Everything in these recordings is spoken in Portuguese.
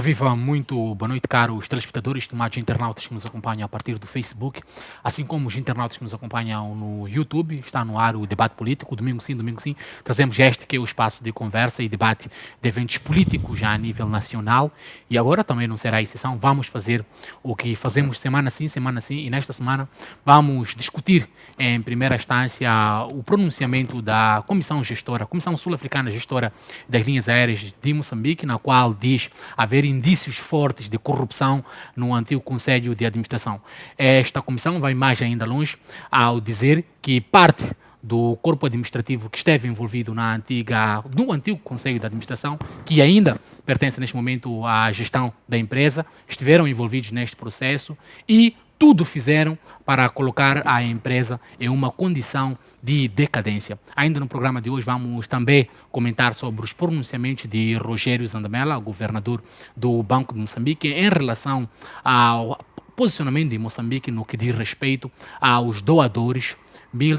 Viva, muito boa noite, caros telespectadores, estimados internautas que nos acompanham a partir do Facebook, assim como os internautas que nos acompanham no YouTube. Está no ar o debate político, domingo sim, trazemos este que é o espaço de conversa e debate de eventos políticos já a nível nacional, e agora também não será exceção. Vamos fazer o que fazemos semana sim, e nesta semana vamos discutir em primeira instância o pronunciamento da Comissão Gestora, Comissão Sul-Africana Gestora das Linhas Aéreas de Moçambique, na qual diz haver indícios fortes de corrupção no antigo Conselho de Administração. Esta comissão vai mais ainda longe ao dizer que parte do corpo administrativo que esteve envolvido no antigo Conselho de Administração, que ainda pertence neste momento à gestão da empresa, estiveram envolvidos neste processo e tudo fizeram para colocar a empresa em uma condição de decadência. Ainda no programa de hoje vamos também comentar sobre os pronunciamentos de Rogério Zandamela, governador do Banco de Moçambique, em relação ao posicionamento de Moçambique no que diz respeito aos doadores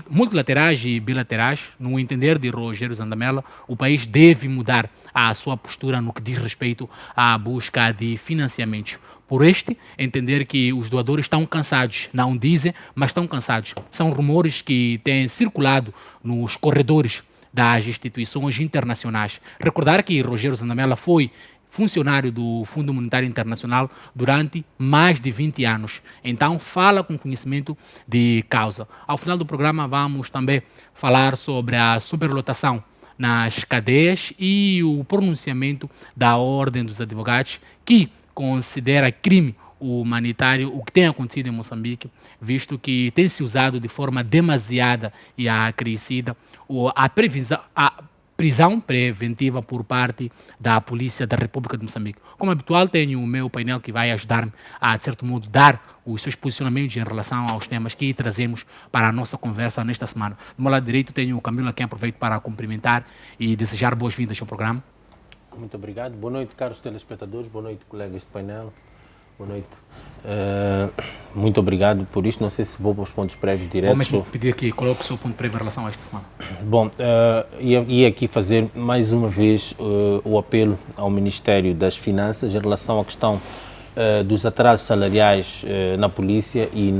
multilaterais e bilaterais. No entender de Rogério Zandamela, o país deve mudar a sua postura no que diz respeito à busca de financiamentos. Por entender que os doadores estão cansados, não dizem, mas estão cansados. São rumores que têm circulado nos corredores das instituições internacionais. Recordar que Rogério Zandamela foi funcionário do Fundo Monetário Internacional durante mais de 20 anos. Então, fala com conhecimento de causa. Ao final do programa, vamos também falar sobre a superlotação nas cadeias e o pronunciamento da Ordem dos Advogados, que considera crime humanitário o que tem acontecido em Moçambique, visto que tem se usado de forma demasiada e acrescida a prisão preventiva por parte da Polícia da República de Moçambique. Como habitual, tenho o meu painel que vai ajudar-me a, de certo modo, dar os seus posicionamentos em relação aos temas que trazemos para a nossa conversa nesta semana. Do meu lado direito tenho o Camilo, a quem aproveito para cumprimentar e desejar boas-vindas ao programa. Muito obrigado. Boa noite, caros telespectadores. Boa noite, colegas de painel. Boa noite. Muito obrigado por isto. Não sei se vou para os pontos prévios diretos. Vou mesmo pedir que coloque o seu ponto prévio em relação a esta semana. Bom, ia aqui fazer mais uma vez o apelo ao Ministério das Finanças em relação à questão dos atrasos salariais na polícia e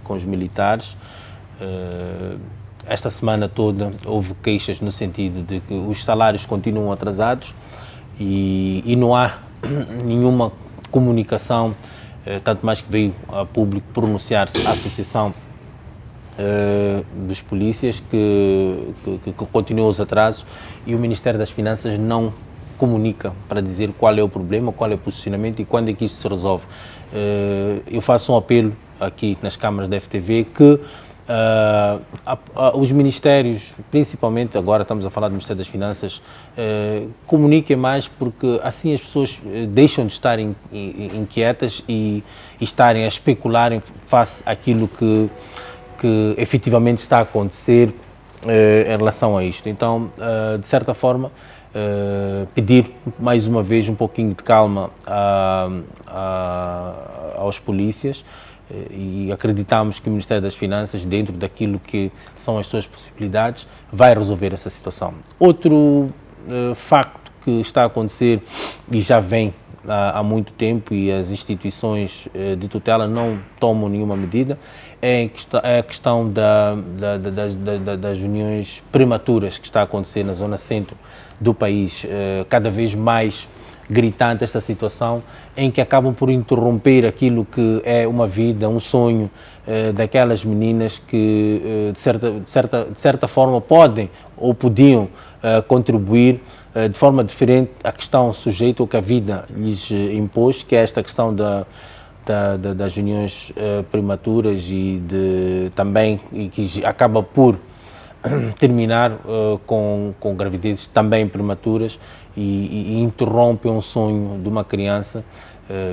com os militares. Esta semana toda houve queixas no sentido de que os salários continuam atrasados e não há nenhuma comunicação, tanto mais que veio a público pronunciar-se a Associação dos Polícias que continua os atrasos, e o Ministério das Finanças não comunica para dizer qual é o problema, qual é o posicionamento e quando é que isso se resolve. Eu faço um apelo aqui nas câmaras da FTV que os ministérios, principalmente agora estamos a falar do Ministério das Finanças, comuniquem mais, porque assim as pessoas deixam de estar inquietas e estarem a especularem face àquilo que efetivamente está a acontecer em relação a isto. Então, de certa forma, pedir mais uma vez um pouquinho de calma aos polícias, e acreditamos que o Ministério das Finanças, dentro daquilo que são as suas possibilidades, vai resolver essa situação. Outro facto que está a acontecer e já vem há muito tempo e as instituições de tutela não tomam nenhuma medida é a questão das uniões prematuras que está a acontecer na zona centro do país, cada vez mais gritante esta situação, em que acabam por interromper aquilo que é uma vida, um sonho daquelas meninas que de certa forma podem ou podiam contribuir de forma diferente à questão sujeita ao que a vida lhes impôs, que é esta questão das uniões prematuras e que acaba por terminar com gravidezes também prematuras e interrompe um sonho de uma criança.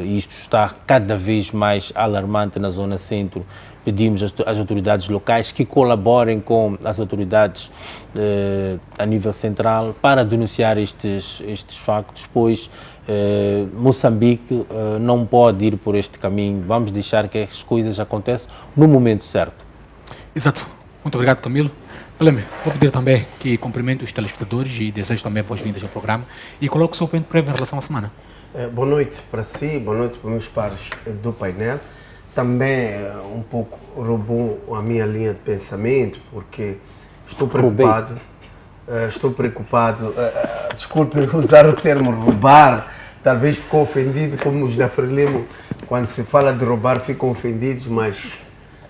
Isto está cada vez mais alarmante na zona centro. Pedimos às autoridades locais que colaborem com as autoridades a nível central para denunciar estes factos, pois Moçambique não pode ir por este caminho. Vamos deixar que as coisas aconteçam no momento certo. Exato. Muito obrigado, Camilo. Paleme, vou pedir também que cumprimente os telespectadores e desejo também boas-vindas ao programa e coloque o seu ponto prévio em relação à semana. Boa noite para si, boa noite para os meus pares do painel. Também um pouco roubou a minha linha de pensamento, porque estou preocupado. Desculpe usar o termo roubar, talvez ficou ofendido, como os da Frelimo, quando se fala de roubar ficam ofendidos, mas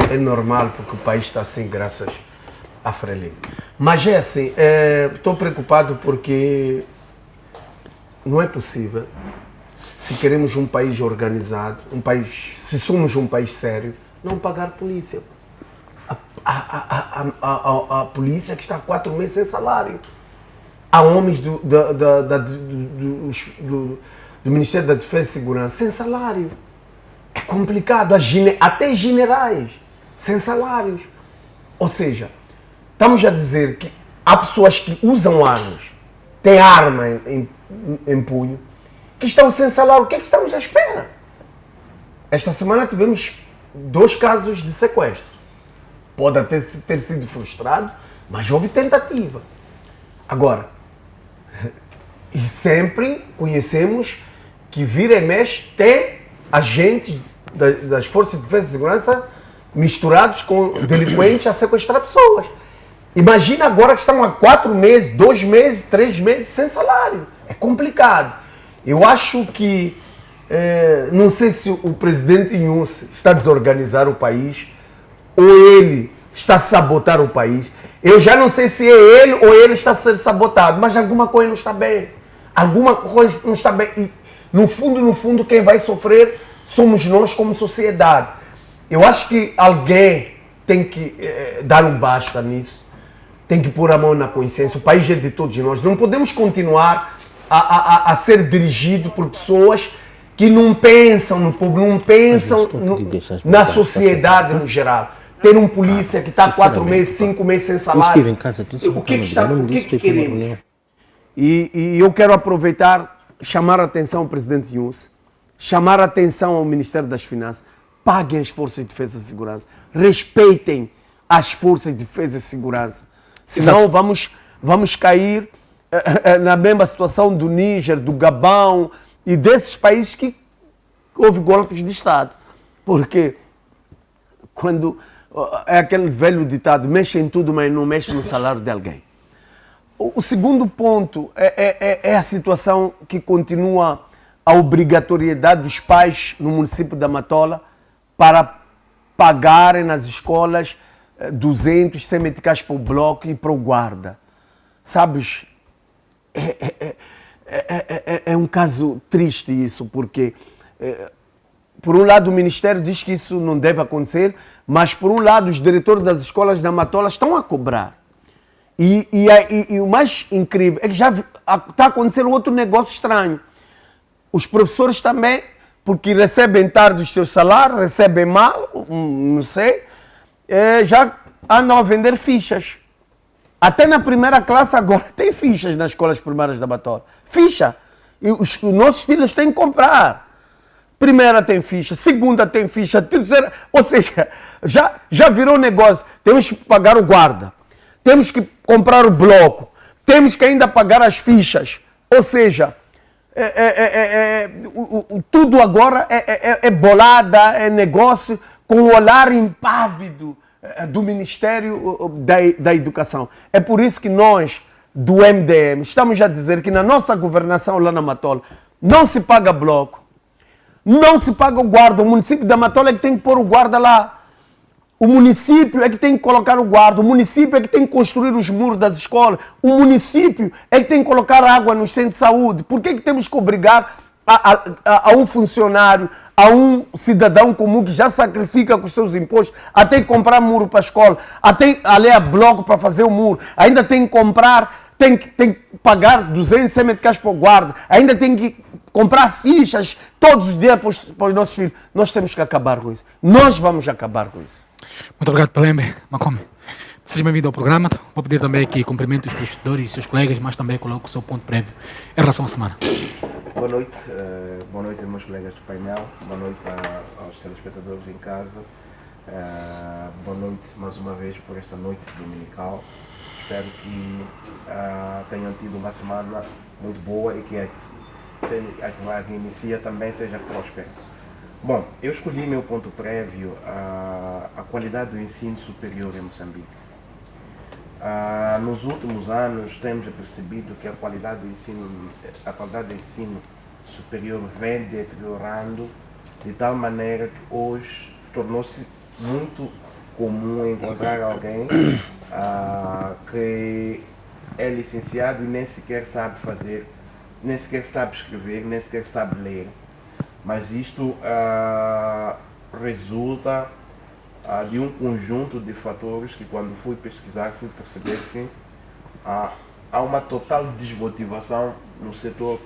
é normal porque o país está assim graças a Frelimo. Mas é assim, estou preocupado porque não é possível, se queremos um país organizado, se somos um país sério, não pagar polícia. A polícia que está há 4 meses sem salário. Há homens do Ministério da Defesa e Segurança sem salário. É complicado. Até generais sem salários. Ou seja, estamos a dizer que há pessoas que usam armas, têm arma em punho, que estão sem salário. O que é que estamos à espera? Esta semana tivemos 2 casos de sequestro. Pode até ter sido frustrado, mas houve tentativa. Agora, e sempre conhecemos que vira e mexe tem agentes das Forças de Defesa e Segurança misturados com delinquentes a sequestrar pessoas. Imagina agora que estão há 4 meses, 2 meses, 3 meses sem salário. É complicado. Eu acho que, não sei se o presidente Inhosse está a desorganizar o país ou ele está a sabotar o país. Eu já não sei se é ele ou ele está a ser sabotado, mas alguma coisa não está bem. Alguma coisa não está bem. E, no fundo, quem vai sofrer somos nós como sociedade. Eu acho que alguém tem que dar um basta nisso, tem que pôr a mão na consciência. O país é de todos nós. Não podemos continuar a ser dirigido por pessoas que não pensam no povo, não pensam na sociedade no geral. Ter um polícia que está há 4 meses, 5 meses sem salário. O que queremos? E eu quero aproveitar, chamar a atenção ao presidente Inhosse, chamar a atenção ao Ministério das Finanças. Paguem as Forças de Defesa e Segurança. Respeitem as Forças de Defesa e Segurança. Senão vamos cair na mesma situação do Níger, do Gabão e desses países que houve golpes de Estado. Porque quando é aquele velho ditado, mexe em tudo, mas não mexe no salário de alguém. O segundo ponto é a situação que continua a obrigatoriedade dos pais no município da Matola para pagarem nas escolas 200 sem meticais para o bloco e para o guarda. Sabes, é um caso triste isso, porque por um lado o Ministério diz que isso não deve acontecer, mas por um lado os diretores das escolas da Matola estão a cobrar. E o mais incrível é que já está acontecendo outro negócio estranho. Os professores também, porque recebem tarde os seus salários, recebem mal, não sei, já andam a vender fichas. Até na primeira classe agora tem fichas nas escolas primárias da Matola. Ficha. E os nossos filhos têm que comprar. Primeira tem ficha, segunda tem ficha, terceira... Ou seja, já virou negócio. Temos que pagar o guarda. Temos que comprar o bloco. Temos que ainda pagar as fichas. Ou seja, tudo agora é bolada, é negócio com o olhar impávido do Ministério da Educação. É por isso que nós, do MDM, estamos a dizer que na nossa governação lá na Matola não se paga bloco, não se paga o guarda. O município da Matola é que tem que pôr o guarda lá. O município é que tem que colocar o guarda. O município é que tem que construir os muros das escolas. O município é que tem que colocar água nos centros de saúde. Por que temos que obrigar a um funcionário, a um cidadão comum que já sacrifica com os seus impostos, a ter que comprar muro para a escola, a ter a bloco para fazer o muro, ainda tem que comprar, tem que pagar 200 meticais para o guarda, ainda tem que comprar fichas todos os dias para os nossos filhos. Nós temos que acabar com isso. Nós vamos acabar com isso. Muito obrigado, Palembe. Macome, seja bem-vindo ao programa. Vou pedir também que cumprimente os prestadores e seus colegas, mas também coloque o seu ponto prévio em relação à semana. Boa noite aos meus colegas do painel, boa noite aos telespectadores em casa, boa noite mais uma vez por esta noite dominical. espero que tenham tido uma semana muito boa e que a que inicia também seja próspera. Bom, eu escolhi meu ponto prévio a qualidade do ensino superior em Moçambique. Nos últimos anos temos percebido que a qualidade do ensino superior vem deteriorando de tal maneira que hoje tornou-se muito comum encontrar alguém que é licenciado e nem sequer sabe nem sequer sabe escrever, nem sequer sabe ler. Mas isto resulta de um conjunto de fatores que, quando fui pesquisar, fui perceber que há uma total desmotivação no setor,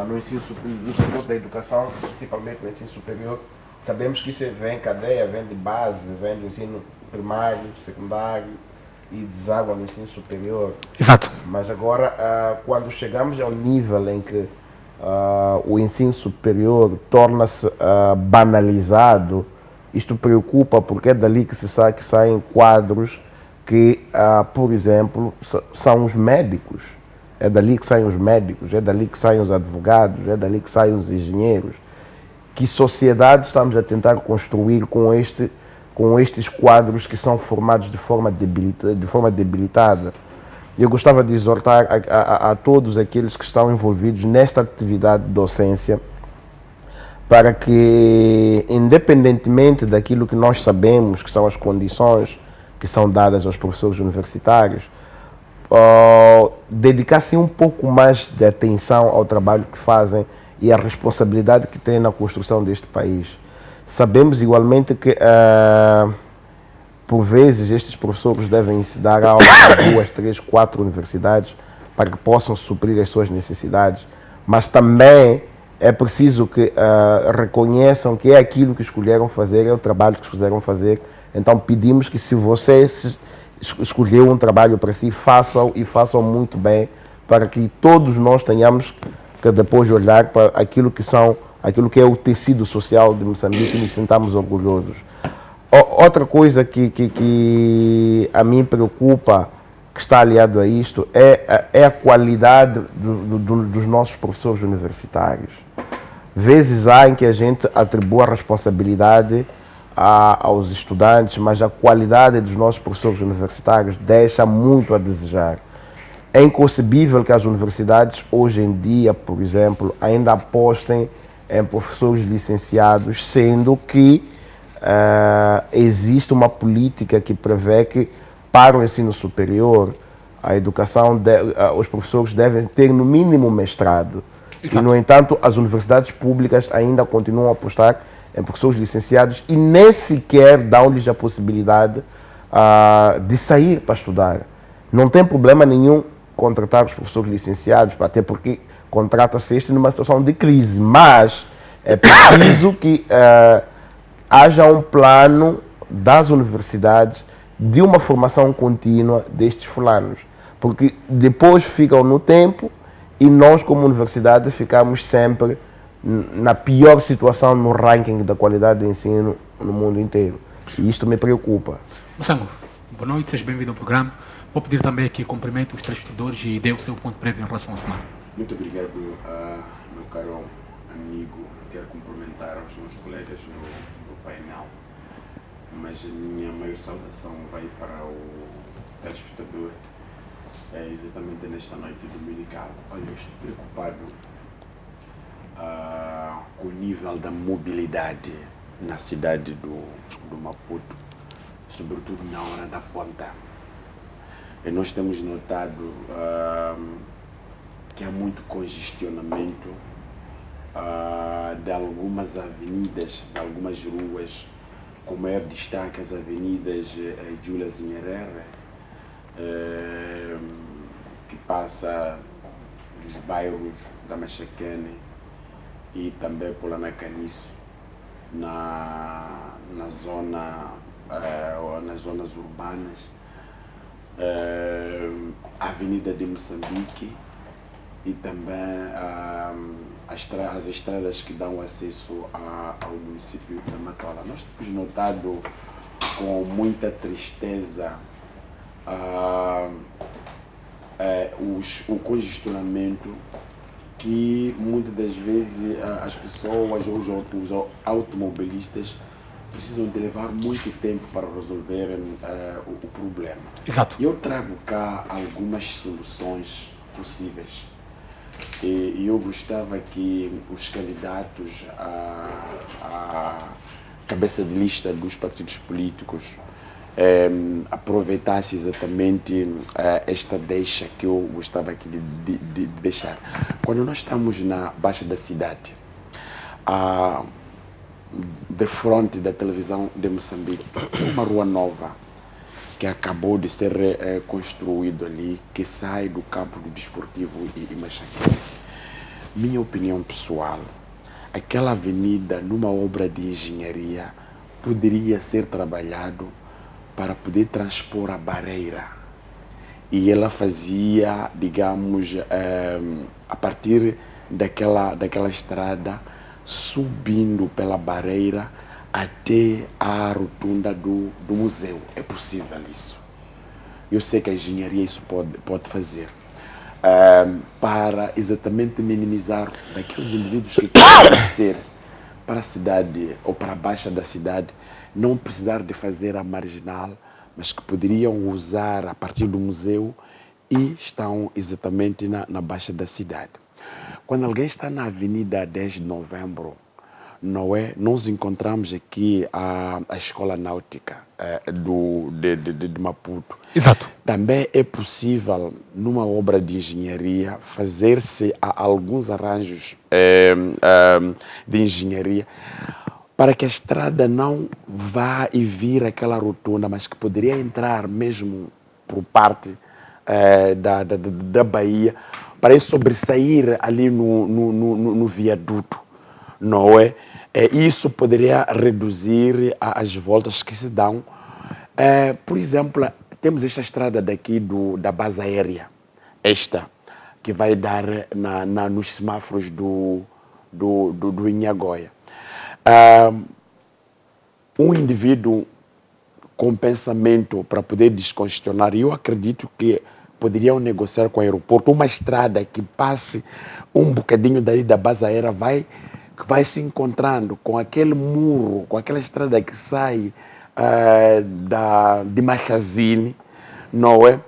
no setor da educação, principalmente no ensino superior. Sabemos que isso vem em cadeia, vem de base, vem do ensino primário, secundário e deságua no ensino superior. Exato. Mas agora, quando chegamos ao nível em que o ensino superior torna-se banalizado, isto preocupa, porque é dali que se sabe que saem quadros que, por exemplo, são os médicos. É dali que saem os médicos, é dali que saem os advogados, é dali que saem os engenheiros. Que sociedade estamos a tentar construir com estes quadros que são formados de forma debilitada? Eu gostava de exortar a todos aqueles que estão envolvidos nesta atividade de docência para que, independentemente daquilo que nós sabemos que são as condições que são dadas aos professores universitários, dedicassem um pouco mais de atenção ao trabalho que fazem e à responsabilidade que têm na construção deste país. Sabemos igualmente que, por vezes, estes professores devem se dar aula em 2, 3, 4 universidades para que possam suprir as suas necessidades, mas também é preciso que reconheçam que é aquilo que escolheram fazer, é o trabalho que escolheram fazer. Então pedimos que, se você escolheu um trabalho para si, façam e façam muito bem, para que todos nós tenhamos que depois olhar para aquilo que é o tecido social de Moçambique e nos sintamos orgulhosos. Outra coisa que a mim preocupa, que está aliado a isto, é a qualidade dos nossos professores universitários. Vezes há em que a gente atribua a responsabilidade aos estudantes, mas a qualidade dos nossos professores universitários deixa muito a desejar. É inconcebível que as universidades, hoje em dia, por exemplo, ainda apostem em professores licenciados, sendo que existe uma política que prevê que, para o ensino superior, a educação, os professores devem ter, no mínimo, mestrado. Exato. E, no entanto, as universidades públicas ainda continuam a apostar em professores licenciados e nem sequer dão-lhes a possibilidade de sair para estudar. Não tem problema nenhum contratar os professores licenciados, até porque contrata-se este numa situação de crise, mas é preciso que haja um plano das universidades de uma formação contínua destes fulanos, porque depois ficam no tempo e nós, como universidade, ficamos sempre na pior situação no ranking da qualidade de ensino no mundo inteiro. E isto me preocupa. Moçango, boa noite, seja bem-vindo ao programa. Vou pedir também aqui cumprimento os telespectadores e dê o seu ponto prévio em relação à semana. Muito obrigado, meu caro amigo. Quero cumprimentar os meus colegas no painel, mas a minha maior saudação vai para o telespectador, exatamente nesta noite dominical. Olha, eu estou preocupado com o nível da mobilidade na cidade do Maputo, sobretudo na hora da ponta. E nós temos notado que há muito congestionamento de algumas avenidas, de algumas ruas, com maior destaque as avenidas Julius Nyerere, que passa dos bairros da Machakene e também por Anacaniço, nas zonas urbanas, a Avenida de Moçambique e também as estradas que dão acesso ao município de Matola. Nós temos notado com muita tristeza o congestionamento que muitas das vezes as pessoas, os automobilistas, precisam de levar muito tempo para resolverem o problema. Exato. Eu trago cá algumas soluções possíveis. E eu gostava que os candidatos à cabeça de lista dos partidos políticos aproveitassem exatamente esta deixa que eu gostava aqui de deixar. Quando nós estamos na Baixa da Cidade, de frente da televisão de Moçambique, uma rua nova que acabou de ser construído ali, que sai do campo do desportivo e Machaqueira. Minha opinião pessoal, aquela avenida, numa obra de engenharia, poderia ser trabalhado para poder transpor a barreira. E ela fazia, digamos, a partir daquela estrada, subindo pela barreira até a rotunda do museu. É possível isso. Eu sei que a engenharia isso pode fazer. Para exatamente minimizar daqueles indivíduos que querem descer para a cidade ou para a baixa da cidade, não precisar de fazer a marginal, mas que poderiam usar a partir do museu e estão exatamente na baixa da cidade. Quando alguém está na Avenida 10 de Novembro, não é? Nós encontramos aqui a Escola Náutica de Maputo. Exato. Também é possível, numa obra de engenharia, fazer-se alguns arranjos de engenharia para que a estrada não vá e vir aquela rotunda, mas que poderia entrar mesmo por parte da Bahia, para sobressair ali no viaduto, não é? Isso poderia reduzir as voltas que se dão. Por exemplo, temos esta estrada daqui da base aérea, esta, que vai dar nos semáforos do Inhagoia. Um indivíduo com pensamento para poder descongestionar, eu acredito que poderiam negociar com o aeroporto uma estrada que passe um bocadinho daí da base aérea, vai se encontrando com aquele muro, com aquela estrada que sai de Machazine, não é?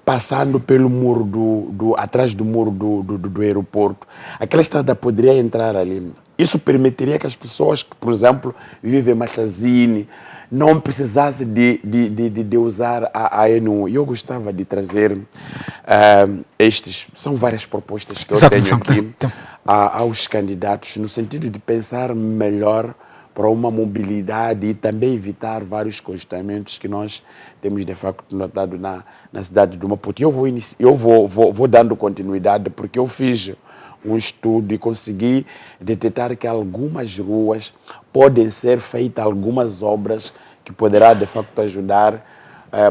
Passando pelo muro atrás do muro do aeroporto. Aquela estrada poderia entrar ali. Isso permitiria que as pessoas que, por exemplo, vivem em Machazine, não precisassem de usar a N1. Eu gostava de trazer são várias propostas que eu tenho aqui aos candidatos, no sentido de pensar melhor para uma mobilidade e também evitar vários congestionamentos que nós temos de facto notado na cidade do Maputo. Eu vou dando continuidade, porque eu fiz um estudo e consegui detectar que algumas ruas podem ser feitas algumas obras que poderá de facto ajudar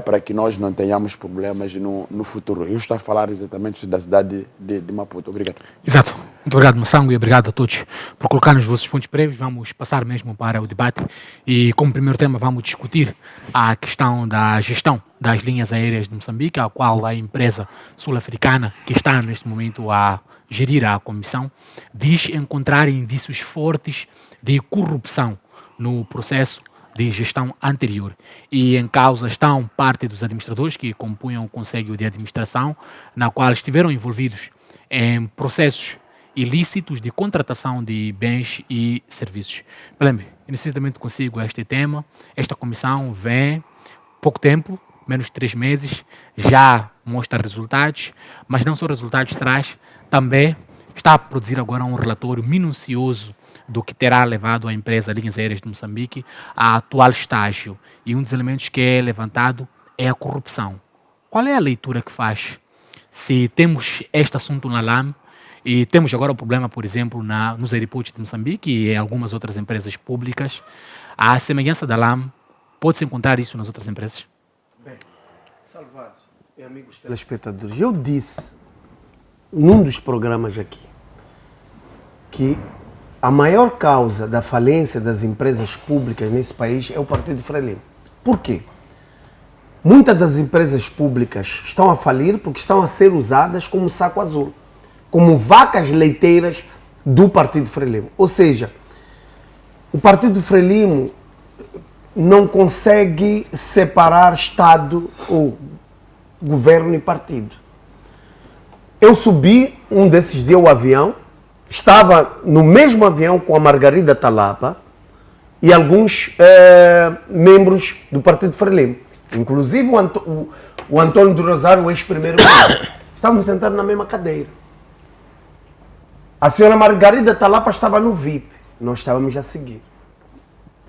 para que nós não tenhamos problemas no futuro. Eu estou a falar exatamente da cidade de Maputo. Obrigado. Exato. Muito obrigado, Massango, e obrigado a todos por colocar nos vossos pontos prévios. Vamos passar mesmo para o debate e, como primeiro tema, vamos discutir a questão da gestão das linhas aéreas de Moçambique, a qual a empresa sul-africana, que está neste momento a gerir a comissão, diz encontrar indícios fortes de corrupção no processo de gestão anterior. E em causa estão parte dos administradores que compunham o Conselho de Administração, na qual estiveram envolvidos em processos ilícitos de contratação de bens e serviços. Lembre, inicialmente consigo este tema. Esta comissão vem pouco tempo, menos de 3 meses, já mostra resultados, mas não só resultados traz, também está a produzir agora um relatório minucioso do que terá levado a empresa Linhas Aéreas de Moçambique a atual estágio. E um dos elementos que é levantado é a corrupção. Qual é a leitura que faz? Se temos este assunto na LAM, e temos agora o problema, por exemplo, nos aeroportos de Moçambique e em algumas outras empresas públicas, a semelhança da LAM, pode-se encontrar isso nas outras empresas? Bem, Salvados e amigos telespectadores, eu disse num dos programas aqui que a maior causa da falência das empresas públicas nesse país é o Partido Frelimo. Por quê? muitas das empresas públicas estão a falir porque estão a ser usadas como saco azul, como vacas leiteiras do Partido Frelimo. Ou seja, o Partido Frelimo não consegue separar Estado ou governo e partido. Eu subi um desses dias o avião, estava no mesmo avião com a Margarida Talapa e alguns membros do Partido Frelimo, inclusive o Antônio do Rosário, o ex-primeiro-ministro. Estávamos sentados na mesma cadeira. A senhora Margarida Talapa estava no VIP, nós estávamos a seguir.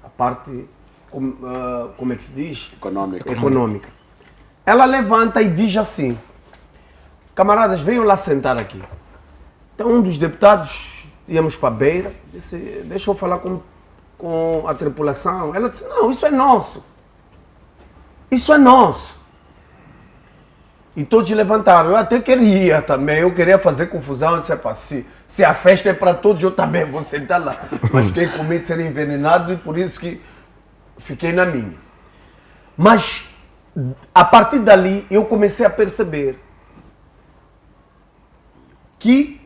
A parte, como é que se diz? Econômica. Ela levanta e diz assim: camaradas, venham lá sentar aqui. Então um dos deputados, íamos para a beira, disse: deixa eu falar com a tripulação. Ela disse: não, isso é nosso. Isso é nosso. E todos levantaram. Eu até queria também, eu queria fazer confusão. Eu disse: se a festa é para todos, eu também vou sentar lá. Mas fiquei com medo de ser envenenado e por isso que fiquei na minha. Mas a partir dali eu comecei a perceber que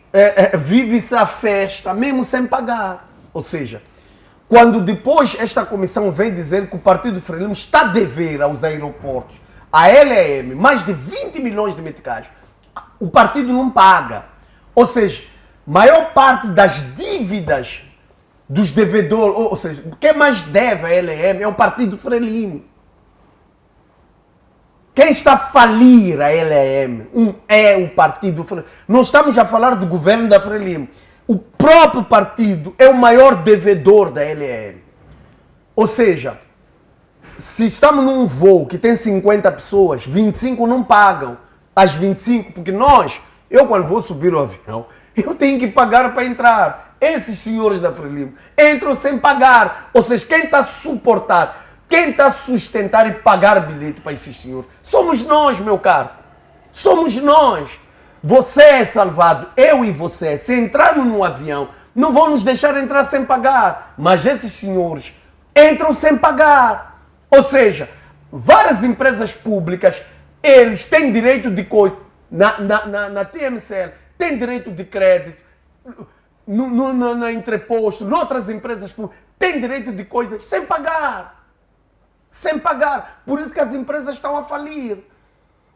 vive-se a festa mesmo sem pagar. Ou seja, quando depois esta comissão vem dizer que o Partido Frelimo está a dever aos aeroportos, a LEM, mais de 20 milhões de meticais, o partido não paga. Ou seja, maior parte das dívidas dos devedores, ou seja, quem mais deve a LEM é o Partido Frelimo. Quem está a falir a LEM é o Partido Frelimo. Não estamos a falar do governo da Frelimo. O próprio partido é o maior devedor da LEM. Ou seja, se estamos num voo que tem 50 pessoas, 25 não pagam. As 25, porque eu quando vou subir o avião, eu tenho que pagar para entrar. Esses senhores da Frelimo entram sem pagar. Ou seja, quem está a suportar, quem está a sustentar e pagar bilhete para esses senhores? Somos nós, meu caro. Somos nós. Você é salvado, eu e você. Se entrarmos no avião, não vão nos deixar entrar sem pagar. Mas esses senhores entram sem pagar. Ou seja, várias empresas públicas, eles têm direito de coisa. Na TMCL, têm direito de crédito. Na Entreposto, noutras empresas públicas, têm direito de coisas sem pagar. Sem pagar. Por isso que as empresas estão a falir.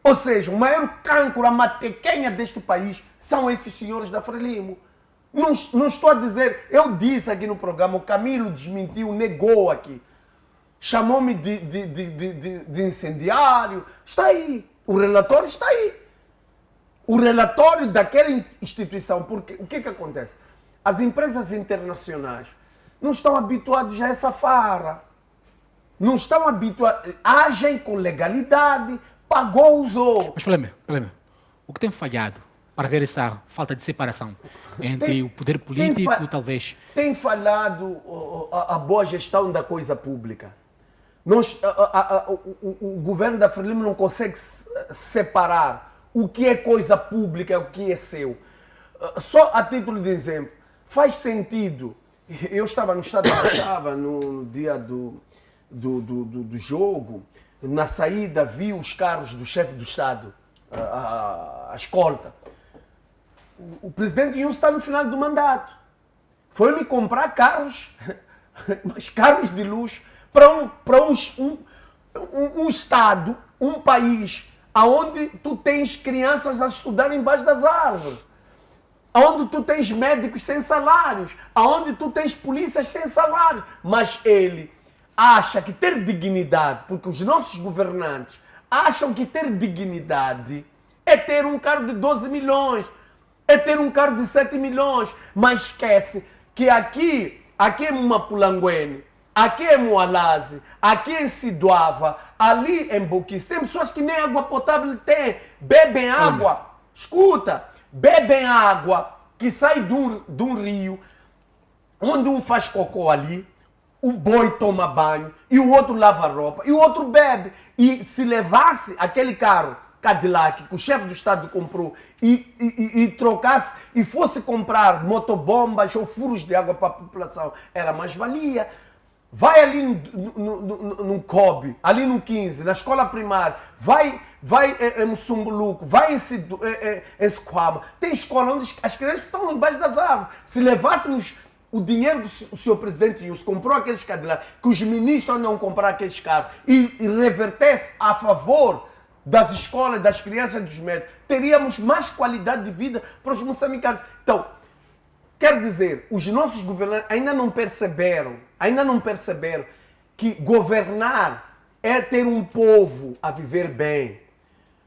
Ou seja, o maior cancro, a matequenha deste país são esses senhores da Frelimo. Não estou a dizer, eu disse aqui no programa, o Camilo desmentiu, negou aqui. Chamou-me de incendiário. Está aí. O relatório está aí. O relatório daquela instituição. Porque o que acontece? As empresas internacionais não estão habituadas a essa farra. Não estão habituados, agem com legalidade, pagou, usou. Mas, Fleming, o que tem falhado para ver essa falta de separação entre o poder político, talvez? Tem falhado a boa gestão da coisa pública. O governo da Frelimo não consegue separar o que é coisa pública e o que é seu. Só a título de exemplo, faz sentido. Eu estava no estado, no dia do jogo, na saída vi os carros do chefe do Estado, a escolta. O presidente Yunus está no final do mandato. Foi-me comprar carros, mas carros de luxo, para um Estado, um país, onde tu tens crianças a estudar embaixo das árvores, onde tu tens médicos sem salários, onde tu tens polícias sem salários, mas ele acha que ter dignidade, porque os nossos governantes acham que ter dignidade é ter um carro de 12 milhões, é ter um carro de 7 milhões, mas esquece que aqui é Mapulanguene, aqui é Moalaze, aqui é Siduava, ali em Boquice, tem pessoas que nem água potável têm, bebem água, escuta, bebem água que sai de um rio, onde um faz cocô ali, o boi toma banho, e o outro lava roupa, e o outro bebe. E se levasse aquele carro Cadillac que o chefe do Estado comprou e trocasse, e fosse comprar motobombas ou furos de água para a população, era mais valia. vai ali no COB, ali no 15, na escola primária, vai em Mussunguluco, vai em Sequama. Tem escola onde as crianças estão embaixo das árvores. Se levássemos o dinheiro do senhor presidente Yuso, comprou aqueles Cadillacs, que os ministros não compraram aqueles carros, e revertesse a favor das escolas, das crianças e dos médicos, teríamos mais qualidade de vida para os moçambicanos. Então, quer dizer, os nossos governantes ainda não perceberam que governar é ter um povo a viver bem.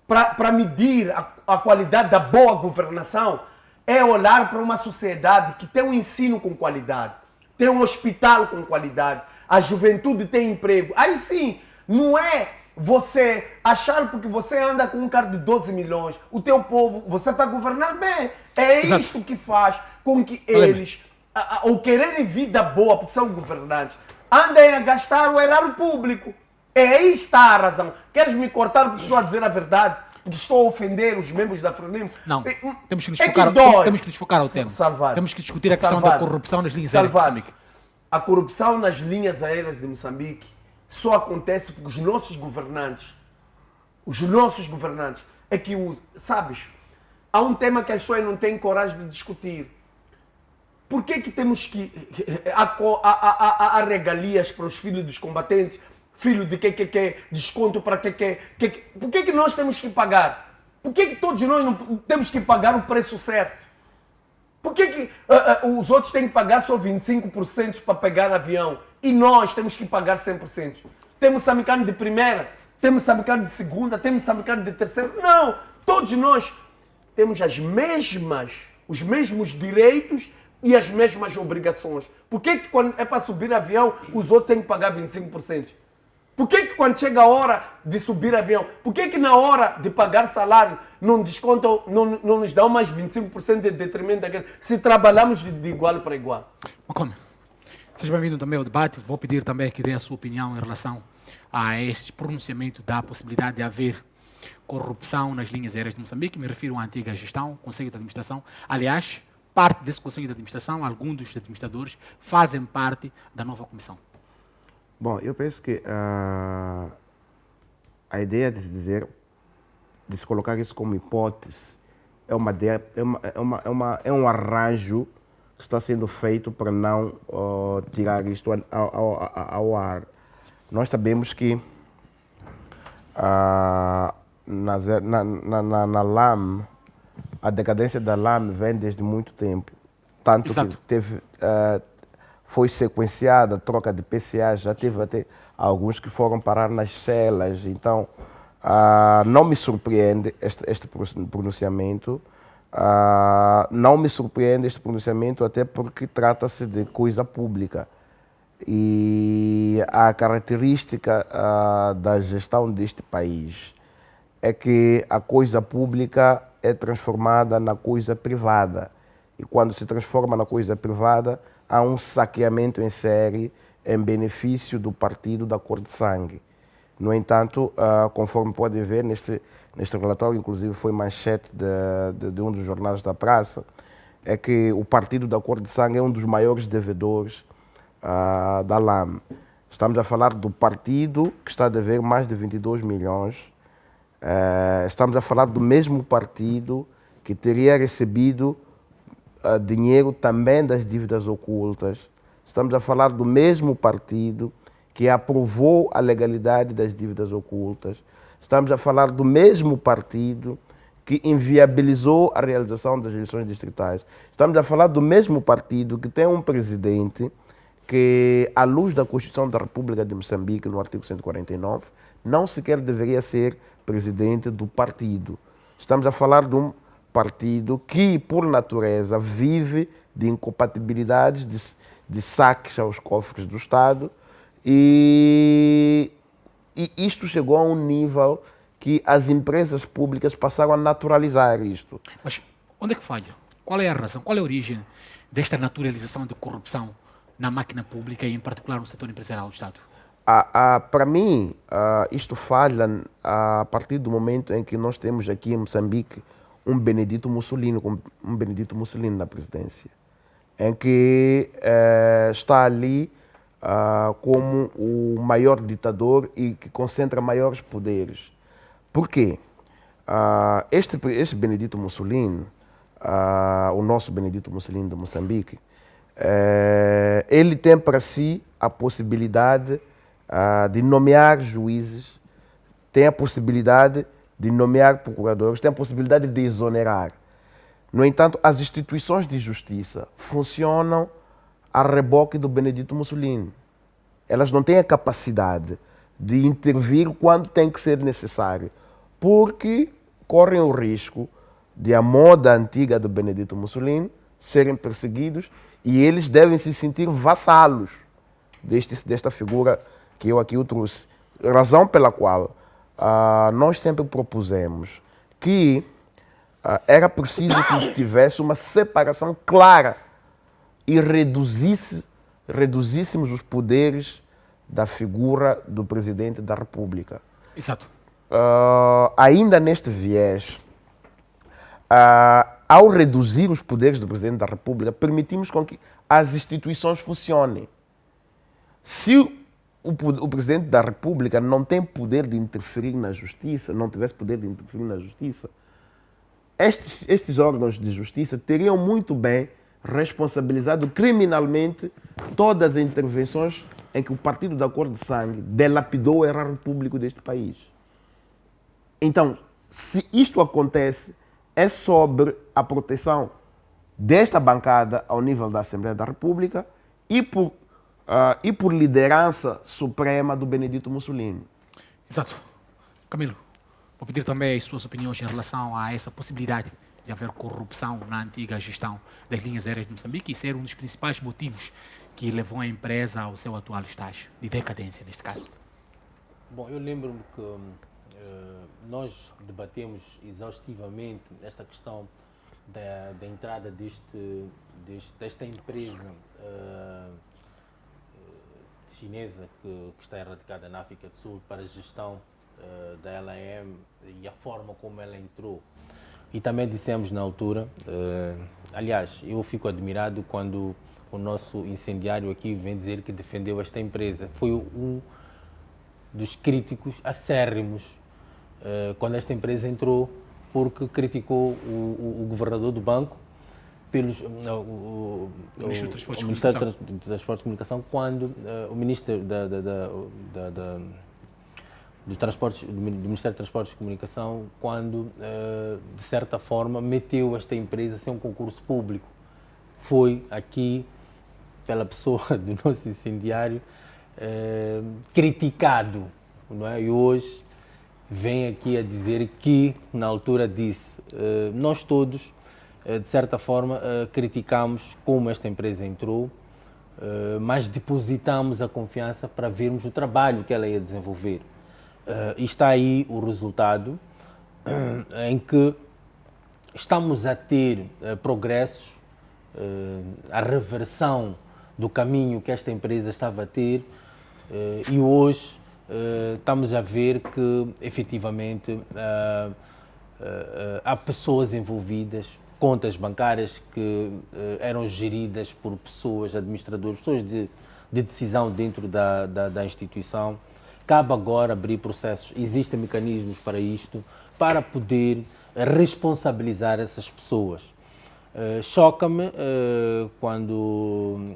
Para medir a qualidade da boa governação, é olhar para uma sociedade que tem um ensino com qualidade, tem um hospital com qualidade, a juventude tem emprego. Aí sim, não é você achar porque você anda com um carro de 12 milhões, o teu povo, você está a governar bem. É Exato. isto que faz com que eles, ao quererem vida boa, porque são governantes, andem a gastar o erário público. É aí está a razão. Queres me cortar porque estou a dizer a verdade? Porque estou a ofender os membros da Frelimo? Não, temos que nos É focar, dói. temos que nos focar ao tema. Salvador. Temos que discutir a questão da Salvador. corrupção nas linhas aéreas de Salvador. Moçambique. A corrupção nas linhas aéreas de Moçambique só acontece porque os nossos governantes, é que sabes, há um tema que as pessoas não têm coragem de discutir. Por que temos que há regalias para os filhos dos combatentes, filho de que desconto para que. Por que nós temos que pagar? Por que todos nós não temos que pagar o preço certo? Por que os outros têm que pagar só 25% para pegar avião e nós temos que pagar 100%? Temos moçambicano de primeira, temos moçambicano de segunda, temos moçambicano de terceira. Não! Todos nós temos os mesmos direitos e as mesmas obrigações. Por que quando é para subir avião, os outros têm que pagar 25%? Por que quando chega a hora de subir avião, por que na hora de pagar salário não descontam, não nos dão mais 25% de detrimento daquele, se trabalhamos de igual para igual? Macome, seja bem-vindo também ao debate. Vou pedir também que dê a sua opinião em relação a este pronunciamento da possibilidade de haver corrupção nas linhas aéreas de Moçambique. Me refiro à antiga gestão, Conselho de Administração. Aliás, parte desse Conselho de Administração, alguns dos administradores, fazem parte da nova comissão. Bom, eu penso que a ideia de se colocar isso como hipótese é um arranjo que está sendo feito para não tirar isto ao ar. Nós sabemos que na LAM, a decadência da LAM vem desde muito tempo. Tanto Exato. que foi sequenciada a troca de PCA, já teve até alguns que foram parar nas celas. Então, não me surpreende este pronunciamento. Não me surpreende este pronunciamento até porque trata-se de coisa pública. E a característica da gestão deste país é que a coisa pública é transformada na coisa privada. E quando se transforma na coisa privada, há um saqueamento em série em benefício do partido da cor de sangue. No entanto, conforme podem ver neste relatório, inclusive foi manchete de um dos jornais da praça, é que o partido da cor de sangue é um dos maiores devedores da LAM. Estamos a falar do partido que está a dever mais de 22 milhões. Estamos a falar do mesmo partido que teria recebido dinheiro também das dívidas ocultas. Estamos a falar do mesmo partido que aprovou a legalidade das dívidas ocultas. Estamos a falar do mesmo partido que inviabilizou a realização das eleições distritais. Estamos a falar do mesmo partido que tem um presidente que, à luz da Constituição da República de Moçambique, no artigo 149, não sequer deveria ser presidente do partido. Estamos a falar de um partido que, por natureza, vive de incompatibilidades, de saques aos cofres do Estado, e isto chegou a um nível que as empresas públicas passaram a naturalizar isto. Mas onde é que falha? Qual é a razão? Qual é a origem desta naturalização de corrupção na máquina pública e, em particular, no setor empresarial do Estado? Para mim, isto falha a partir do momento em que nós temos aqui em Moçambique um Benedito Mussolini na presidência, em que está ali como o maior ditador e que concentra maiores poderes. Por quê? Este Benedito Mussolini, o nosso Benedito Mussolini de Moçambique, ele tem para si a possibilidade de nomear juízes, tem a possibilidade de nomear procuradores, tem a possibilidade de exonerar. No entanto, as instituições de justiça funcionam a reboque do Benedito Mussolini. Elas não têm a capacidade de intervir quando tem que ser necessário, porque correm o risco de a moda antiga do Benedito Mussolini serem perseguidos e eles devem se sentir vassalos desta figura que eu aqui o trouxe. Razão pela qual nós sempre propusemos que era preciso que tivesse uma separação clara e reduzíssemos os poderes da figura do Presidente da República. Exato. Ainda neste viés, ao reduzir os poderes do Presidente da República, permitimos com que as instituições funcionem. Se o Presidente da República não tem poder de interferir na justiça, não tivesse poder de interferir na justiça, estes órgãos de justiça teriam muito bem responsabilizado criminalmente todas as intervenções em que o Partido da Cor de Sangue delapidou o erário público deste país. Então, se isto acontece, é sobre a proteção desta bancada ao nível da Assembleia da República e por liderança suprema do Benedito Mussolini. Exato. Camilo, vou pedir também as suas opiniões em relação a essa possibilidade de haver corrupção na antiga gestão das linhas aéreas de Moçambique e ser um dos principais motivos que levou a empresa ao seu atual estágio de decadência, neste caso. Bom, eu lembro-me que nós debatemos exaustivamente esta questão da entrada desta empresa chinesa que está erradicada na África do Sul para a gestão da LAM e a forma como ela entrou. E também dissemos na altura, aliás, eu fico admirado quando o nosso incendiário aqui vem dizer que defendeu esta empresa. Foi um dos críticos acérrimos quando esta empresa entrou, porque criticou o governador do banco, o Ministério de Transportes e Comunicação, quando o Ministro do Ministério de Transportes e Comunicação, quando, de certa forma, meteu esta empresa sem um concurso público. Foi aqui, pela pessoa do nosso incendiário, criticado, não é? E hoje vem aqui a dizer que, na altura disse, nós todos, de certa forma, criticamos como esta empresa entrou, mas depositamos a confiança para vermos o trabalho que ela ia desenvolver. E está aí o resultado, em que estamos a ter progressos, a reversão do caminho que esta empresa estava a ter, e hoje estamos a ver que, efetivamente, há pessoas envolvidas, contas bancárias que eram geridas por pessoas, administradores, pessoas de decisão dentro da instituição. Cabe agora abrir processos, existem mecanismos para isto, para poder responsabilizar essas pessoas. Choca-me quando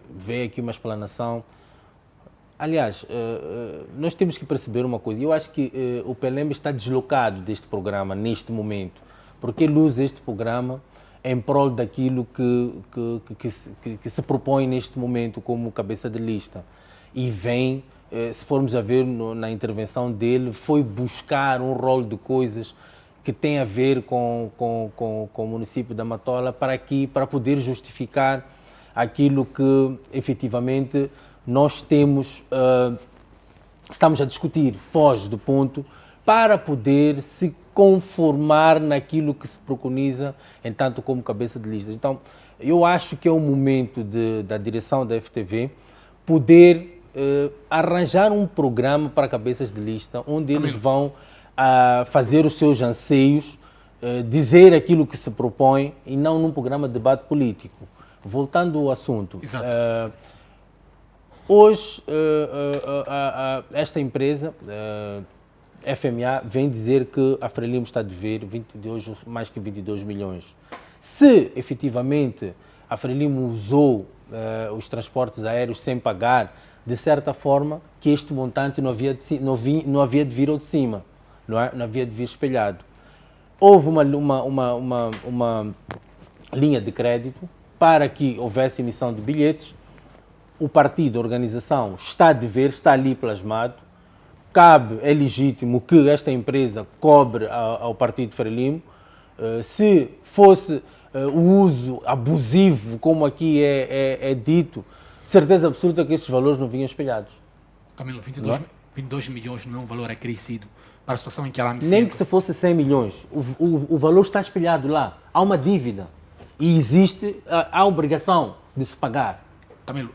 vê aqui uma explanação. Aliás, nós temos que perceber uma coisa. Eu acho que o PLM está deslocado deste programa neste momento, porque ele usa este programa em prol daquilo que se propõe neste momento como cabeça de lista. E vem, se formos a ver na intervenção dele, foi buscar um rol de coisas que tem a ver com o município da Matola para poder justificar aquilo que efetivamente nós estamos a discutir, foge do ponto, para poder se conformar naquilo que se preconiza, entanto como cabeça de lista. Então, eu acho que é o momento da direção da FTV poder arranjar um programa para cabeças de lista, onde eles vão fazer os seus anseios, dizer aquilo que se propõe, e não num programa de debate político. Voltando ao assunto, Hoje, esta empresa, FMA, vem dizer que a Frelimo está a dever mais que 22 milhões. Se, efetivamente, a Frelimo usou os transportes aéreos sem pagar, de certa forma, que este montante não havia de vir ao de cima, não é? Não havia de vir espelhado. Houve uma linha de crédito para que houvesse emissão de bilhetes. O partido, a organização, está a dever, está ali plasmado. Cabe, é legítimo que esta empresa cobre ao partido Frelimo. Se fosse o uso abusivo, como aqui é dito, certeza absoluta que estes valores não vinham espelhados. Camilo, 22 milhões não é um valor acrescido para a situação em que ela me Nem que se fosse 100 milhões, o valor está espelhado lá. Há uma dívida e existe a obrigação de se pagar. Camilo,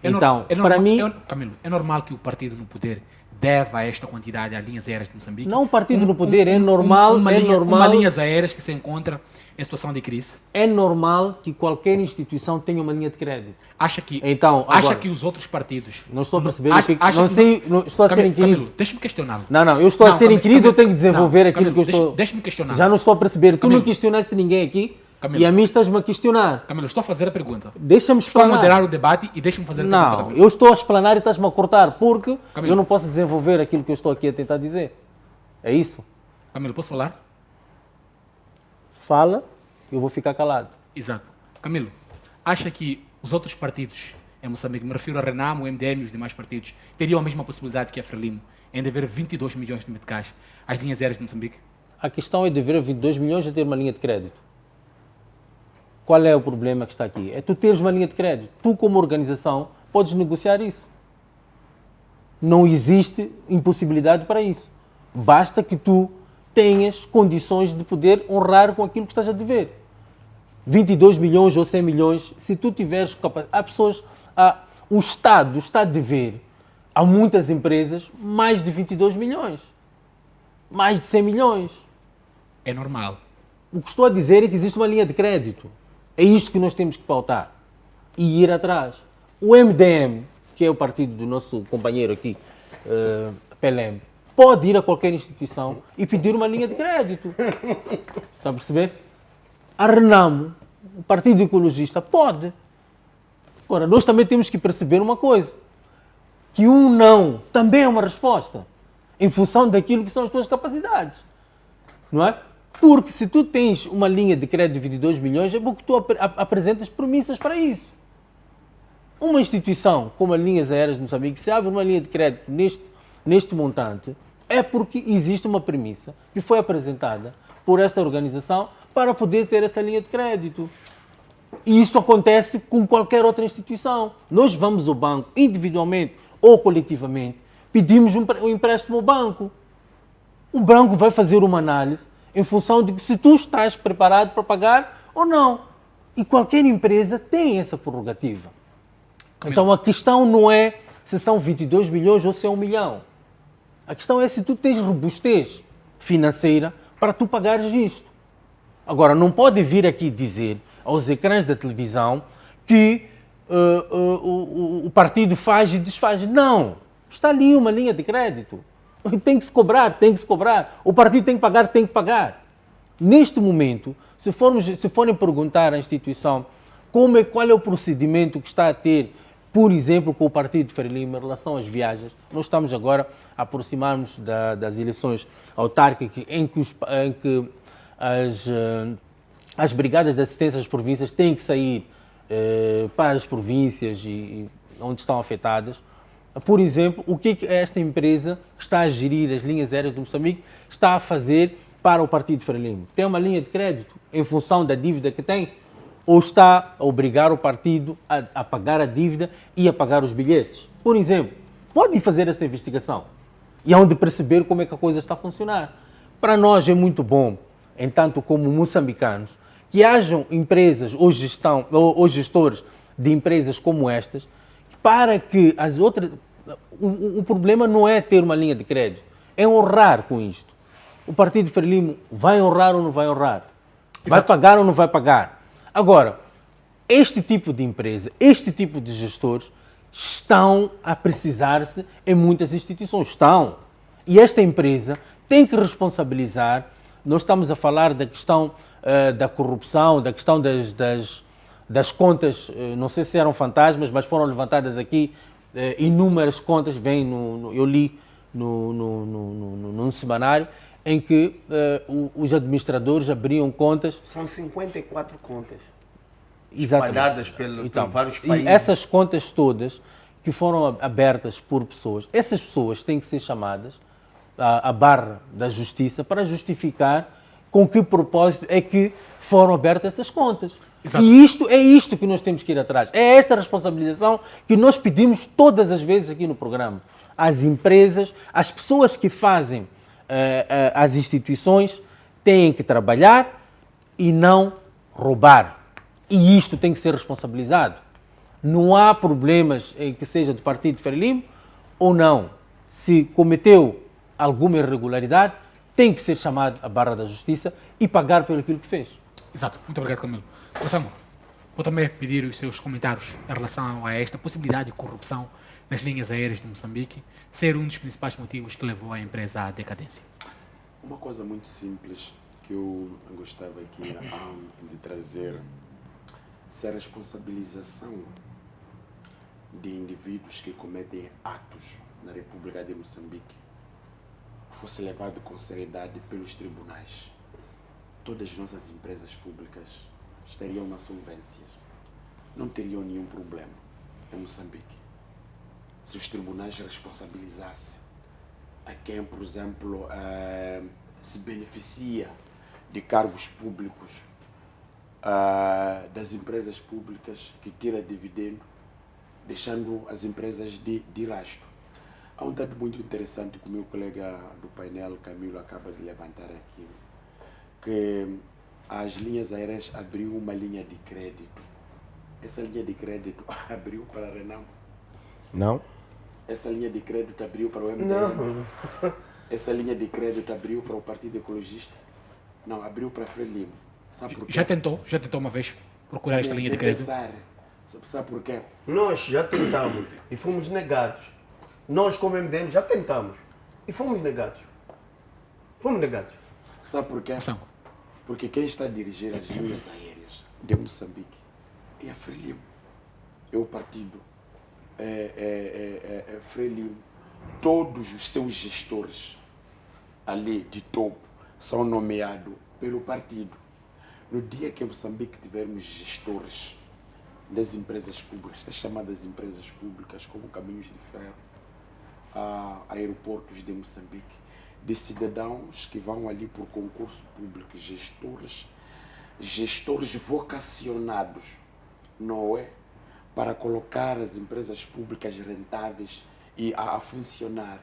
Camilo, é normal que o partido no poder deva esta quantidade a linhas aéreas de Moçambique? Não o partido no poder, é normal. Uma linhas aéreas que se encontra em situação de crise. É normal que qualquer instituição tenha uma linha de crédito. Acha que os outros partidos... Não estou a perceber. Estou a ser inquirido. Camilo, deixa-me questioná-lo. Não, eu estou a ser inquirido, eu tenho que desenvolver aquilo que eu estou... Deixa-me questionar. Já não estou a perceber. Tu não questionaste ninguém aqui, Camilo, e a mim estás-me a questionar. Camilo, estou a fazer a pergunta. Deixa-me explanar. Estou a moderar o debate e deixa-me fazer a pergunta. Não, eu estou a explanar e estás-me a cortar, porque Camilo, eu não posso desenvolver aquilo que eu estou aqui a tentar dizer. É isso? Camilo, posso falar? Fala, eu vou ficar calado. Exato. Camilo, acha que os outros partidos em Moçambique, me refiro a Renamo, o MDM e os demais partidos, teriam a mesma possibilidade que a Frelimo em dever 22 milhões de meticais às linhas aéreas de Moçambique? A questão é dever 22 milhões a ter uma linha de crédito. Qual é o problema que está aqui? É tu teres uma linha de crédito. Tu, como organização, podes negociar isso. Não existe impossibilidade para isso. Basta que tu tenhas condições de poder honrar com aquilo que estás a dever. 22 milhões ou 100 milhões, se tu tiveres capacidade... Há pessoas... O Estado está a dever a muitas empresas mais de 22 milhões. Mais de 100 milhões. É normal. O que estou a dizer é que existe uma linha de crédito. É isto que nós temos que pautar e ir atrás. O MDM, que é o partido do nosso companheiro aqui, PLM, pode ir a qualquer instituição e pedir uma linha de crédito. Está a perceber? A Renamo, o Partido Ecologista, pode. Agora, nós também temos que perceber uma coisa, que um não também é uma resposta, em função daquilo que são as tuas capacidades. Não é? Porque se tu tens uma linha de crédito de 22 milhões, é porque tu apresentas premissas para isso. Uma instituição como a Linhas Aéreas de Moçambique, se abre uma linha de crédito neste montante, é porque existe uma premissa que foi apresentada por esta organização para poder ter essa linha de crédito. E isto acontece com qualquer outra instituição. Nós vamos ao banco, individualmente ou coletivamente, pedimos um empréstimo ao banco. O banco vai fazer uma análise em função de se tu estás preparado para pagar ou não. E qualquer empresa tem essa prerrogativa. Então a questão não é se são 22 milhões ou se é 1 milhão. A questão é se tu tens robustez financeira para tu pagares isto. Agora, não pode vir aqui dizer aos ecrãs da televisão que o partido faz e desfaz. Não. Está ali uma linha de crédito. Tem que se cobrar, tem que se cobrar. O partido tem que pagar, tem que pagar. Neste momento, se forem perguntar à instituição qual é o procedimento que está a ter, por exemplo, com o partido Frelimo em relação às viagens, nós estamos agora a aproximar-nos das eleições autárquicas em que as brigadas de assistência às províncias têm que sair para as províncias e onde estão afetadas. Por exemplo, o que esta empresa que está a gerir as linhas aéreas de Moçambique está a fazer para o partido Frelimo? Tem uma linha de crédito em função da dívida que tem? Ou está a obrigar o partido a pagar a dívida e a pagar os bilhetes? Por exemplo, podem fazer essa investigação e onde perceber como é que a coisa está a funcionar. Para nós é muito bom, entanto como moçambicanos, que hajam empresas ou gestores de empresas como estas, para que as outras... O problema não é ter uma linha de crédito, é honrar com isto. O partido Frelimo vai honrar ou não vai honrar? Vai pagar ou não vai pagar? Agora, este tipo de empresa, este tipo de gestores, estão a precisar-se em muitas instituições. Estão. E esta empresa tem que responsabilizar. Nós estamos a falar da questão da corrupção, da questão das contas, não sei se eram fantasmas, mas foram levantadas aqui inúmeras contas, eu li num semanário, em que os administradores abriam contas. São 54 contas. Exatamente. Espalhadas por vários países. E essas contas todas que foram abertas por pessoas, essas pessoas têm que ser chamadas à barra da justiça para justificar com que propósito é que foram abertas essas contas. Exato. E é isto que nós temos que ir atrás. É esta responsabilização que nós pedimos todas as vezes aqui no programa. As empresas, as pessoas que fazem as instituições têm que trabalhar e não roubar. E isto tem que ser responsabilizado. Não há problemas em que seja do Partido Frelimo ou não. Se cometeu alguma irregularidade, tem que ser chamado à barra da justiça e pagar pelo aquilo que fez. Exato. Muito obrigado, Camilo. Samuel, vou também pedir os seus comentários em relação a esta possibilidade de corrupção nas linhas aéreas de Moçambique ser um dos principais motivos que levou a empresa à decadência. Uma coisa muito simples que eu gostava aqui de trazer, se a responsabilização de indivíduos que cometem atos na República de Moçambique fosse levado com seriedade pelos tribunais, todas as nossas empresas públicas estariam na solvência, não teriam nenhum problema em Moçambique. Se os tribunais responsabilizassem a quem, por exemplo, se beneficia de cargos públicos, das empresas públicas que tira dividendo, deixando as empresas de rastro. Há um dado muito interessante que o meu colega do painel, Camilo, acaba de levantar aqui, que as linhas aéreas abriu uma linha de crédito. Essa linha de crédito abriu para a Renam? Não. Essa linha de crédito abriu para o MDM? Não. Essa linha de crédito abriu para o Partido Ecologista? Não, abriu para Frelimo. Sabe por quê? Já tentou uma vez procurar esta linha de crédito? Pensar. Sabe por quê? Nós já tentamos e fomos negados. Nós, como MDM, já tentamos e fomos negados. Fomos negados. Sabe por quê? Ação. Porque quem está a dirigir as linhas aéreas de Moçambique é a Frelimo. É o partido. Frelimo. Todos os seus gestores ali de topo são nomeados pelo partido. No dia que em Moçambique tivermos gestores das empresas públicas, das chamadas empresas públicas, como Caminhos de Ferro, aeroportos de Moçambique, de cidadãos que vão ali por concurso público, gestores vocacionados, não é? Para colocar as empresas públicas rentáveis e a funcionar,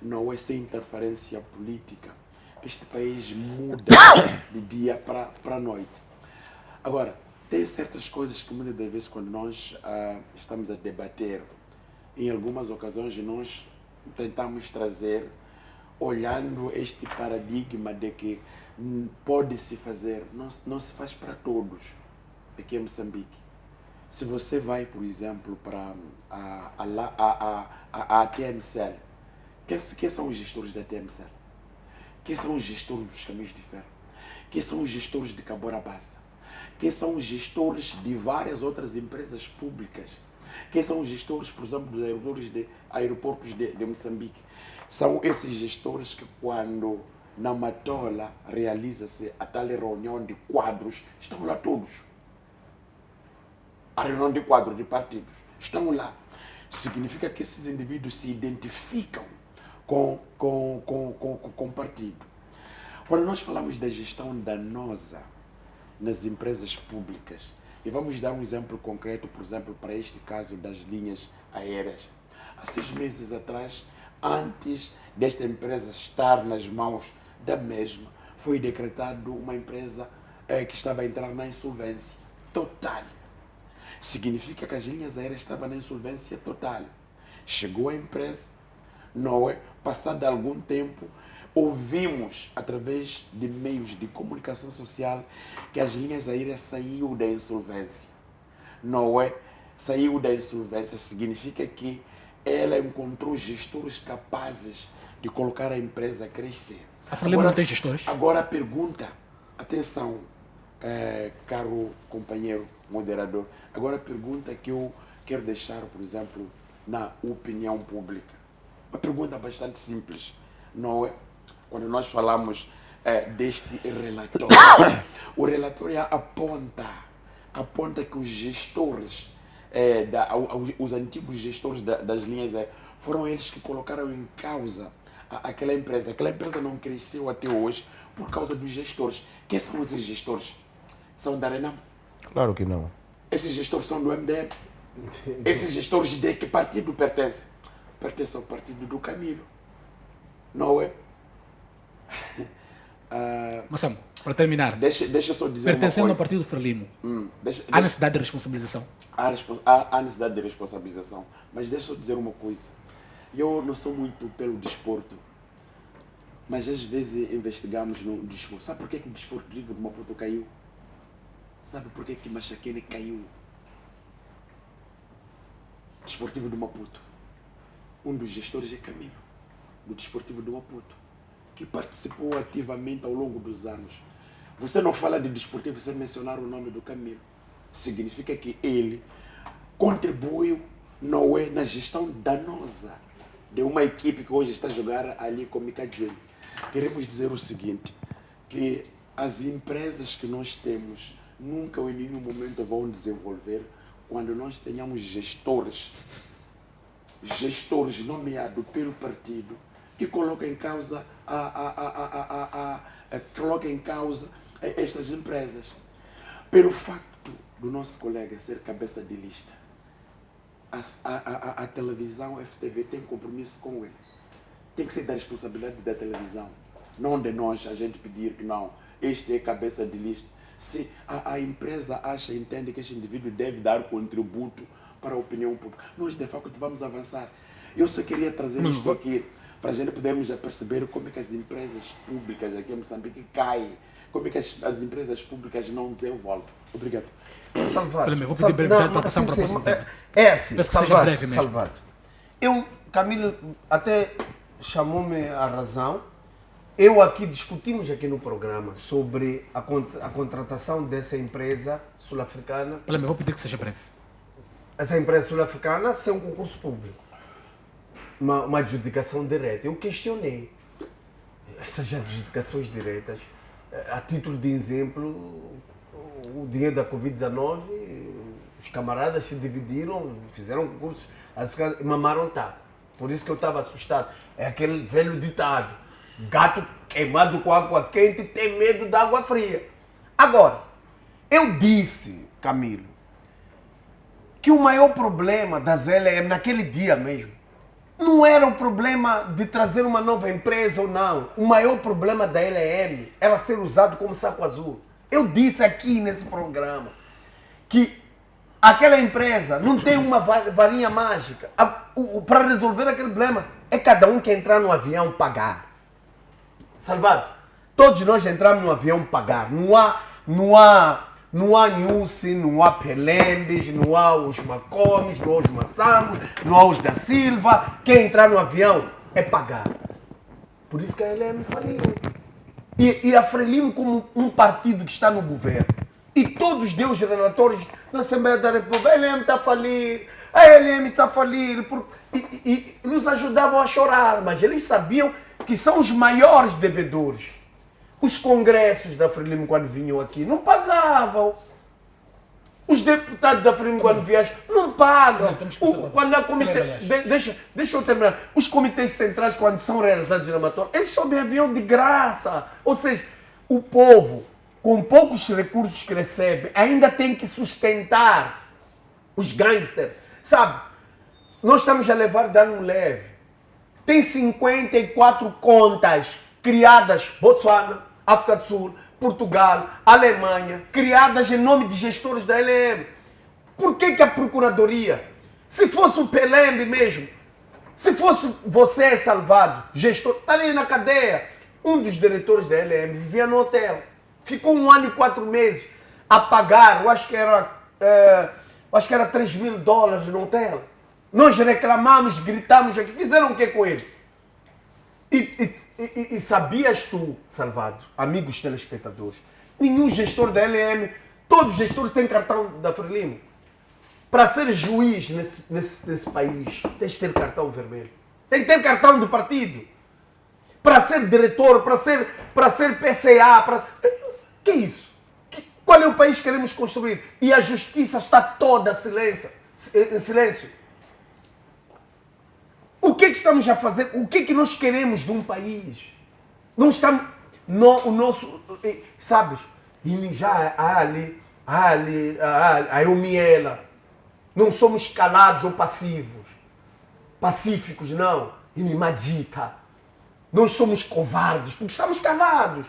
não é? Sem interferência política. Este país muda de dia para a noite. Agora, tem certas coisas que muitas das vezes quando nós estamos a debater, em algumas ocasiões nós tentamos trazer, olhando este paradigma de que pode-se fazer, não se faz para todos aqui em Moçambique. Se você vai, por exemplo, para a TMCL, quem são os gestores da TMCL? Quem são os gestores dos Caminhos de Ferro? Quem são os gestores de Caborabassa? Quem são os gestores de várias outras empresas públicas? Quem são os gestores, por exemplo, dos aeroportos de Moçambique? São esses gestores que, quando na Matola realiza-se a tal reunião de quadros, estão lá todos. A reunião de quadros de partidos estão lá. Significa que esses indivíduos se identificam com partido. Quando nós falamos da gestão danosa nas empresas públicas, e vamos dar um exemplo concreto, por exemplo, para este caso das linhas aéreas. Há 6 meses atrás, antes desta empresa estar nas mãos da mesma, foi decretado uma empresa que estava a entrar na insolvência total. Significa que as linhas aéreas estavam na insolvência total. Chegou a empresa, não é? Passado algum tempo, ouvimos, através de meios de comunicação social, que as linhas aéreas saíram da insolvência. Não é? saiu da insolvência, significa que ela encontrou gestores capazes de colocar a empresa a crescer. A Frelimo não tem gestores? Agora a pergunta, atenção, caro companheiro moderador, agora a pergunta que eu quero deixar, por exemplo, na opinião pública. Uma pergunta bastante simples, não é? Quando nós falamos deste relatório, o relatório aponta que os gestores, os antigos gestores das linhas foram eles que colocaram em causa aquela empresa. Aquela empresa não cresceu até hoje por causa dos gestores. Quem são esses gestores? São da Renam? Claro que não. Esses gestores são do MDM? Esses gestores de que partido pertencem? Pertencem ao partido do Camilo. Não é? Massamo, para terminar, Deixa só dizer pertencendo uma ao coisa. partido Frelimo, Deixa- há necessidade de responsabilização? Há necessidade de responsabilização. Mas deixa eu dizer uma coisa. Eu não sou muito pelo desporto, mas às vezes investigamos no desporto. Sabe por que o Desportivo de Maputo caiu? Sabe por que Machaquene caiu? Desportivo de Maputo. Um dos gestores é Camilo, do Desportivo de Maputo, que participou ativamente ao longo dos anos. Você não fala de desportivo sem mencionar o nome do Camilo. Significa que ele contribuiu, não é, na gestão danosa de uma equipe que hoje está a jogar ali com Mika Júnior. Queremos dizer o seguinte, que as empresas que nós temos nunca ou em nenhum momento vão desenvolver quando nós tenhamos gestores nomeados pelo partido que colocam em causa estas empresas. Pelo facto do nosso colega ser cabeça de lista, a televisão, a FTV, tem compromisso com ele. Tem que ser da responsabilidade da televisão, não de nós, a gente pedir que não, este é cabeça de lista. Se a empresa acha, entende que este indivíduo deve dar contributo para a opinião pública, nós de facto vamos avançar. Eu só queria trazer isto aqui, para a gente podermos já perceber como é que as empresas públicas aqui em Moçambique caem, como é que as empresas públicas não desenvolvem. Obrigado. Salvado. Pera, vou pedir brevidade para passar para o próximo tema. É assim, Peço que seja Salvado, breve mesmo. Salvado. Camilo até chamou-me a razão. Eu aqui discutimos aqui no programa sobre a contratação dessa empresa sul-africana. Pera, vou pedir que seja breve. Essa empresa sul-africana ser um concurso público, uma adjudicação direta. Eu questionei essas adjudicações diretas. A título de exemplo, o dinheiro da Covid-19, os camaradas se dividiram, fizeram concursos, mamaram taco. Por isso que eu estava assustado. É aquele velho ditado: gato queimado com água quente tem medo da água fria. Agora, eu disse, Camilo, que o maior problema das LM naquele dia mesmo não era o problema de trazer uma nova empresa ou não. O maior problema da LM era ser usado como saco azul. Eu disse aqui nesse programa que aquela empresa não tem uma varinha mágica. Para resolver aquele problema é cada um que entrar no avião pagar. Salvado, todos nós entramos no avião pagar. Não há Nhusi, não há Pelembes, não há os Macomes, não há os Massambos, não há os da Silva. Quem entrar no avião é pagar. Por isso que a LM faliu. E a Frelimo como um partido que está no governo. E todos deu os relatórios na Assembleia da República. A LM está a falir, a LM está a falir. E nos ajudavam a chorar, mas eles sabiam que são os maiores devedores. Os congressos da Frelimo, quando vinham aqui, não pagavam. Os deputados da Frelimo, quando viajam, não pagam. Quando há comitê... Deixa eu terminar. Os comitês centrais, quando são realizados na Amatora, eles sobem avião de graça. Ou seja, o povo, com poucos recursos que recebe, ainda tem que sustentar os gangsters. Sabe, nós estamos a levar dano leve. Tem 54 contas criadas, Botsuana, África do Sul, Portugal, Alemanha, criadas em nome de gestores da LM. Por que a Procuradoria, se fosse o Pelembe mesmo, se fosse você, Salvado, gestor, estaria na cadeia. Um dos diretores da LM vivia no hotel. Ficou 1 ano e 4 meses a pagar, eu acho que era acho que era $3.000 no hotel. Nós reclamamos, gritamos aqui, fizeram o que com ele? E sabias tu, Salvado, amigos telespectadores, nenhum gestor da LM, todos os gestores têm cartão da Frelimo. Para ser juiz nesse país, tens de ter cartão vermelho. Tem que ter cartão do partido. Para ser diretor, para ser PCA, que é isso? Qual é o país que queremos construir? E a justiça está toda em silêncio. O que é que estamos a fazer? O que é que nós queremos de um país? Não estamos... o nosso... Sabes? E já a Eumiela. Não somos calados ou passivos. Pacíficos, não. Inimagita. Nós somos covardes, porque estamos calados.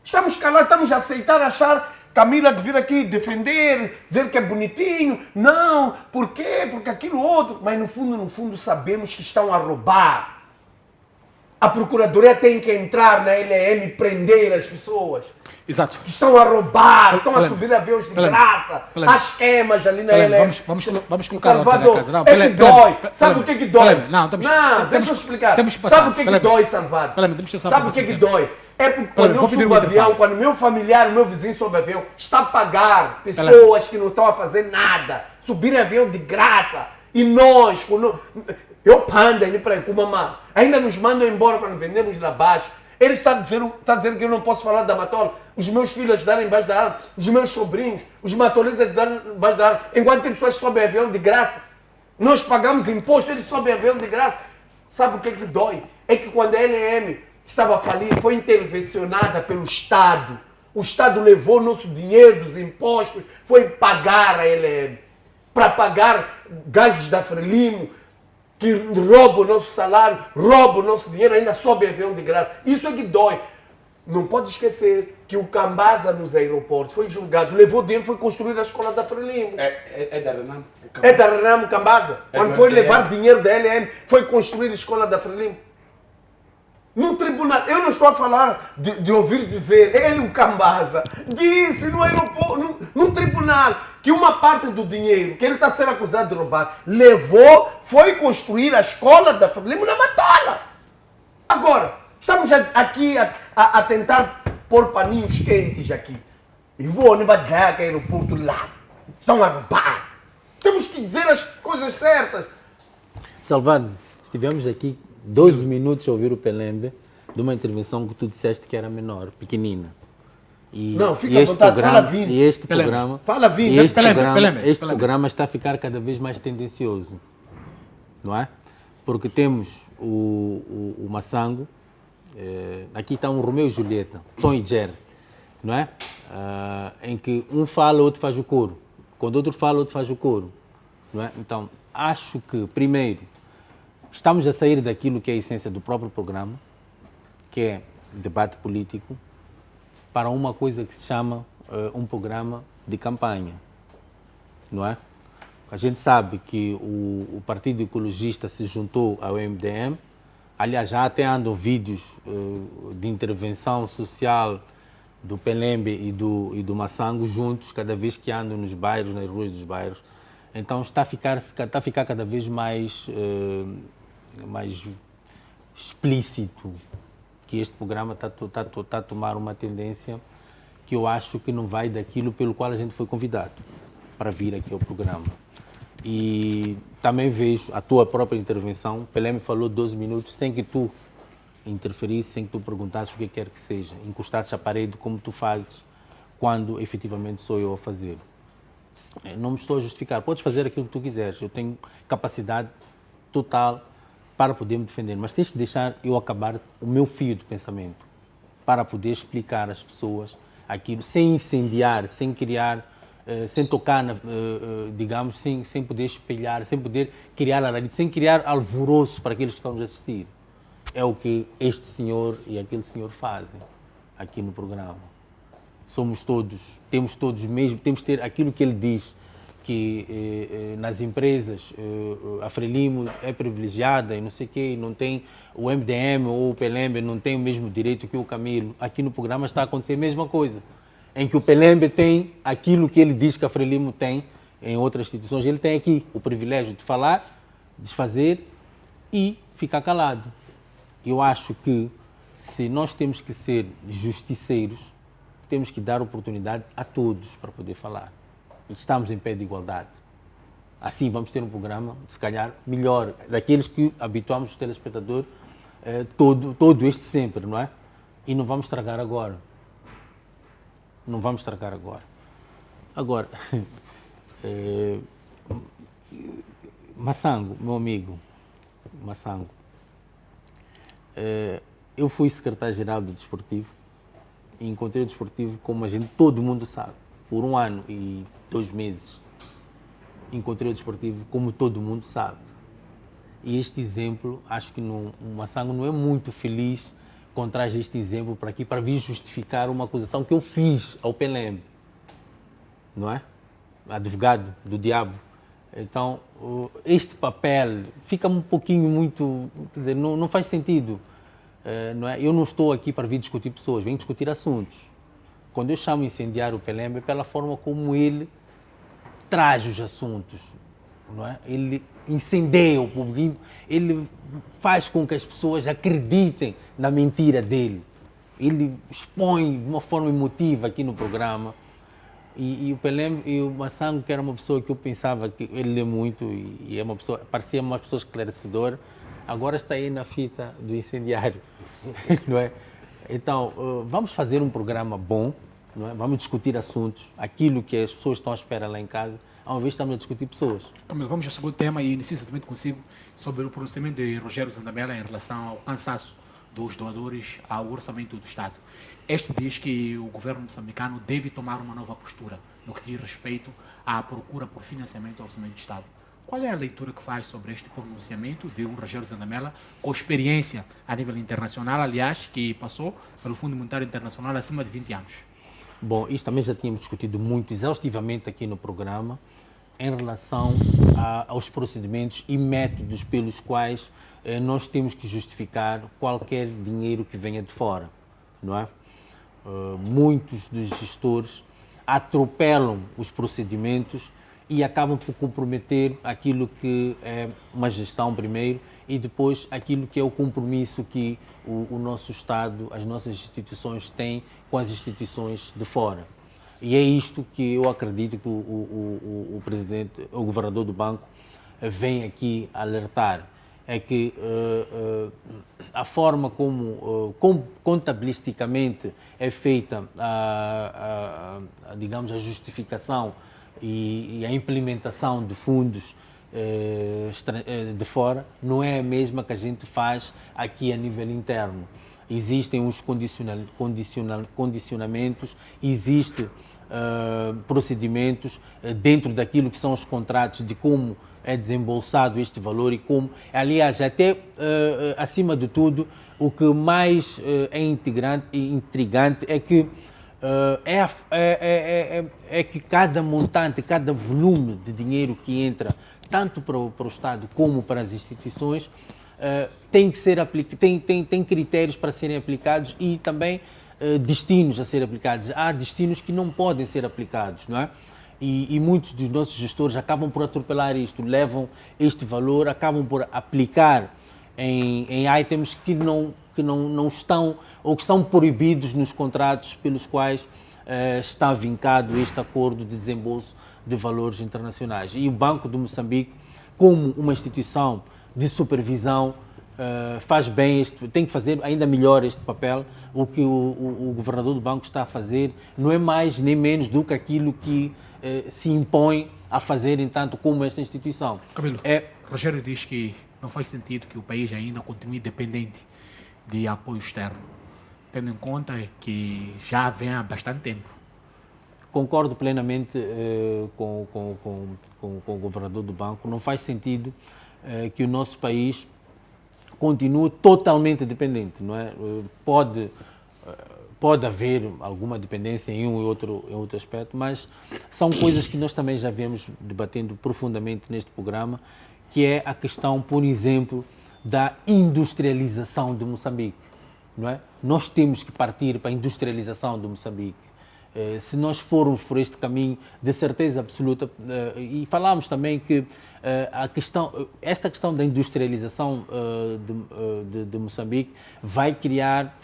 Estamos calados, estamos a aceitar, achar Camila de vir aqui defender, dizer que é bonitinho. Não, por quê? Porque aquilo outro. Mas no fundo sabemos que estão a roubar. A Procuradoria tem que entrar na LM e prender as pessoas. Exato. Que estão a roubar, estão a subir aviões de graça. Há esquemas ali na LM. Vamos colocar Salvador, não, é que dói. Sabe o que é que dói? Não, deixa eu explicar. Sabe o que é que dói, Salvador? Sabe o que é que dói? É porque quando eu subo avião, quando meu familiar, meu vizinho sobe avião, está a pagar pessoas que não estão a fazer nada. Subir avião de graça. E nós, eu panda ali para com mamãe. Ainda nos mandam embora quando vendemos lá baixo. Ele está dizendo que eu não posso falar da Matola. Os meus filhos ajudaram embaixo da árvore. Os meus sobrinhos, os matolistas ajudaram embaixo da árvore. Enquanto tem pessoas que sobem avião de graça. Nós pagamos imposto, eles sobem avião de graça. Sabe o que é que dói? É que quando a LM estava a falir, foi intervencionada pelo Estado. O Estado levou nosso dinheiro dos impostos, foi pagar a LM. Para pagar gajos da Frelimo, que roubam o nosso salário, roubam o nosso dinheiro, ainda sobe avião de graça. Isso é que dói. Não pode esquecer que o Cambaza nos aeroportos foi julgado, levou dinheiro, foi construir a escola da Frelimo. É da Renamo. É da Renamo Cambaza. Quando foi levar dinheiro da LM, foi construir a escola da Frelimo. No tribunal, eu não estou a falar de ouvir dizer, ele, o Cambaza, disse no aeroporto, no tribunal, que uma parte do dinheiro que ele está sendo acusado de roubar, levou, foi construir a escola da Frelimo na Matola. Agora, estamos aqui a tentar pôr paninhos quentes aqui. E vou no Badaga, aeroporto lá. Estão a roubar. Temos que dizer as coisas certas. Salvador, estivemos aqui 12 minutos a ouvir o Pelembe de uma intervenção que tu disseste que era menor, pequenina. Não, fica à vontade, fala 20. E este programa, fala 20. Este programa está a ficar cada vez mais tendencioso, não é? Porque temos o Massango, aqui está um Romeu e Julieta, Tom e Jerry, não é? Em que um fala, o outro faz o coro. Quando o outro fala, o outro faz o coro, não é? Então, acho que, primeiro, estamos a sair daquilo que é a essência do próprio programa, que é debate político, para uma coisa que se chama um programa de campanha, não é? A gente sabe que o Partido Ecologista se juntou ao MDM, aliás, já até andam vídeos de intervenção social do Pelembe e do Massango juntos, cada vez que andam nos bairros, nas ruas dos bairros. Então está a ficar cada vez mais explícito que este programa está a tomar uma tendência que eu acho que não vai daquilo pelo qual a gente foi convidado para vir aqui ao programa. E também vejo a tua própria intervenção. Pelé falou 12 minutos sem que tu interferisse, sem que tu perguntasses o que quer que seja, encostasses à parede como tu fazes quando efetivamente sou eu a fazer. Não me estou a justificar. Podes fazer aquilo que tu quiseres. Eu tenho capacidade total para poder me defender, mas tens que deixar eu acabar o meu fio de pensamento para poder explicar às pessoas aquilo, sem incendiar, sem criar, sem tocar, digamos, sem poder espelhar, sem poder criar alarido, sem criar alvoroço para aqueles que estão a assistir. É o que este senhor e aquele senhor fazem aqui no programa. Temos todos mesmo, temos que ter aquilo que ele diz, que nas empresas a Frelimo é privilegiada e não sei o quê, não tem o MDM ou o Pelembe não tem o mesmo direito que o Camilo. Aqui no programa está a acontecer a mesma coisa, em que o Pelembe tem aquilo que ele diz que a Frelimo tem em outras instituições, ele tem aqui o privilégio de falar, desfazer e ficar calado. Eu acho que se nós temos que ser justiceiros, temos que dar oportunidade a todos para poder falar. E estamos em pé de igualdade. Assim vamos ter um programa, se calhar, melhor, daqueles que habituamos os telespectadores todo este sempre, não é? E não vamos estragar agora. Não vamos estragar agora. Agora, Massango, meu amigo, Massango, eu fui secretário-geral do Desportivo e encontrei o Desportivo, como a gente, todo mundo sabe, por 1 ano e 2 meses. Encontrei o Desportivo como todo mundo sabe. E este exemplo, acho que o Massango não é muito feliz quando traz este exemplo para aqui, para vir justificar uma acusação que eu fiz ao PLM. Não é? Advogado do diabo. Então, este papel fica um pouquinho muito... Quer dizer, não faz sentido. Não é? Eu não estou aqui para vir discutir pessoas, venho discutir assuntos. Quando eu chamo incendiário o PLM é pela forma como ele traz os assuntos, não é? Ele incendeia o público, ele faz com que as pessoas acreditem na mentira dele. Ele expõe de uma forma emotiva aqui no programa. E o PLM, e o Massango, que era uma pessoa que eu pensava que ele lê muito e é uma pessoa, parecia uma pessoa esclarecedora, agora está aí na fita do incendiário, não é? Então, vamos fazer um programa bom, não é? Vamos discutir assuntos, aquilo que as pessoas estão à espera lá em casa, ao invés de estarmos a discutir pessoas. Vamos ao segundo tema e inicio exatamente consigo sobre o pronunciamento de Rogério Zandamela em relação ao cansaço dos doadores ao orçamento do Estado. Este diz que o governo moçambicano deve tomar uma nova postura no que diz respeito à procura por financiamento ao orçamento do Estado. Qual é a leitura que faz sobre este pronunciamento de Rogério Zandamela, com experiência a nível internacional, aliás, que passou pelo Fundo Monetário Internacional acima de 20 anos? Bom, isto também já tínhamos discutido muito exaustivamente aqui no programa, em relação aos procedimentos e métodos pelos quais nós temos que justificar qualquer dinheiro que venha de fora, não é? Muitos dos gestores atropelam os procedimentos e acabam por comprometer aquilo que é uma gestão primeiro e depois aquilo que é o compromisso que o nosso Estado, as nossas instituições têm com as instituições de fora. E é isto que eu acredito que o presidente, o governador do banco vem aqui alertar. É que a forma como contabilisticamente é feita digamos, a justificação e a implementação de fundos de fora não é a mesma que a gente faz aqui a nível interno. Existem os condicionamentos, existem procedimentos dentro daquilo que são os contratos de como é desembolsado este valor e como, aliás, até acima de tudo, o que mais é intrigante é que é que cada montante, cada volume de dinheiro que entra, tanto para o Estado como para as instituições, tem que ser tem critérios para serem aplicados e também destinos a serem aplicados. Há destinos que não podem ser aplicados, não é? E muitos dos nossos gestores acabam por atropelar isto, levam este valor, acabam por aplicar em itens que não estão ou que são proibidos nos contratos pelos quais está vincado este acordo de desembolso de valores internacionais. E o Banco de Moçambique, como uma instituição de supervisão, faz bem, tem que fazer ainda melhor este papel. O que o governador do banco está a fazer não é mais nem menos do que aquilo que se impõe a fazer, entanto, como esta instituição. Camilo, Rogério diz que não faz sentido que o país ainda continue dependente de apoio externo, tendo em conta que já vem há bastante tempo. Concordo plenamente com o governador do banco. Não faz sentido que o nosso país continue totalmente dependente, não é? Pode haver alguma dependência em um e outro aspecto, mas são coisas que nós também já viemos debatendo profundamente neste programa, que é a questão, por exemplo, da industrialização de Moçambique, não é? Nós temos que partir para a industrialização de Moçambique. Se nós formos por este caminho, de certeza absoluta, e falámos também que esta questão da industrialização de Moçambique vai criar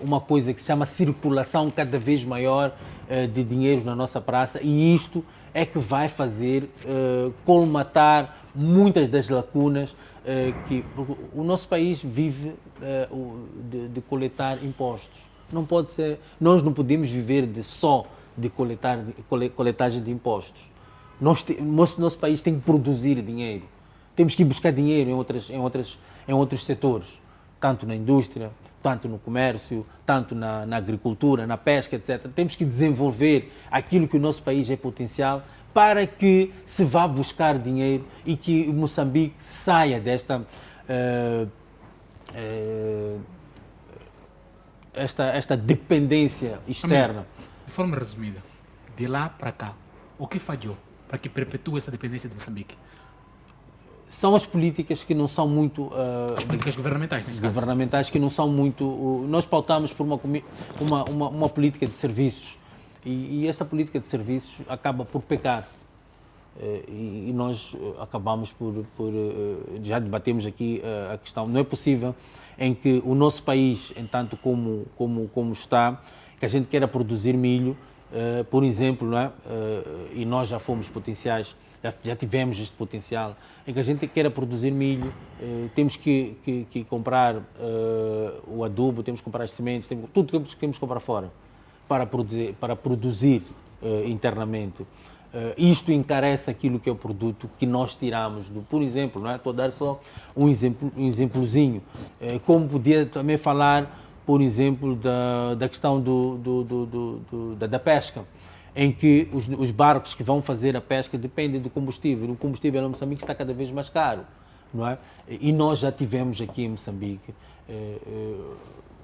uma coisa que se chama circulação cada vez maior de dinheiro na nossa praça, e isto é que vai fazer colmatar muitas das lacunas que o nosso país vive de coletar impostos. Não pode ser, nós não podemos viver só de coletagem de impostos. Nosso país tem que produzir dinheiro. Temos que ir buscar dinheiro em outros setores, tanto na indústria, tanto no comércio, tanto na agricultura, na pesca, etc. Temos que desenvolver aquilo que o nosso país é potencial para que se vá buscar dinheiro e que Moçambique saia desta esta dependência externa. De forma resumida, de lá para cá, o que falhou para que perpetue essa dependência de Moçambique? São as políticas que não são muito... as políticas governamentais, nesse caso. Governamentais que não são muito... nós pautamos por uma política de serviços e esta política de serviços acaba por pecar. E nós acabamos por já debatemos aqui a questão. Não é possível em que o nosso país, em tanto como está, que a gente queira produzir milho, por exemplo, não é? E nós já fomos potenciais, já tivemos este potencial, em que a gente queira produzir milho, temos que comprar o adubo, temos que comprar as sementes, tudo que temos que comprar fora para produzir internamente. Isto encarece aquilo que é o produto que nós tiramos por exemplo, não é? Estou a dar só um exemplozinho, como podia também falar, por exemplo, da questão da pesca, em que os barcos que vão fazer a pesca dependem do combustível. O combustível em Moçambique está cada vez mais caro, não é? E nós já tivemos aqui em Moçambique,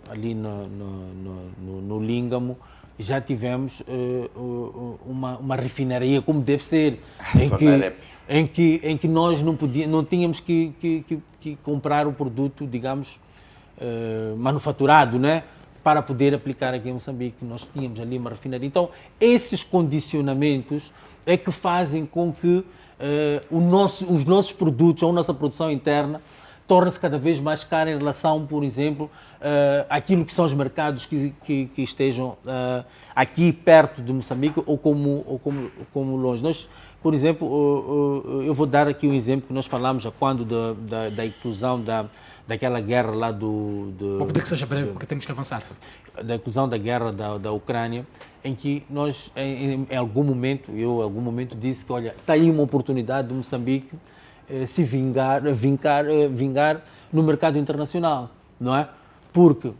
ali no Língamo, já tivemos uma refinaria como deve ser, em que nós não tínhamos que comprar o produto, digamos, manufaturado, né, para poder aplicar aqui em Moçambique. Nós tínhamos ali uma refinaria. Então, esses condicionamentos é que fazem com que os nossos produtos, ou a nossa produção interna, torna-se cada vez mais cara em relação, por exemplo, àquilo que são os mercados que estejam aqui perto de Moçambique ou como longe. Nós, por exemplo, eu vou dar aqui um exemplo que nós falamos já quando da inclusão daquela guerra lá Vou pedir que seja breve, porque temos que avançar. Da inclusão da guerra da Ucrânia, em que nós, em algum momento disse que, olha, está aí uma oportunidade de Moçambique se vingar no mercado internacional, não é? Porque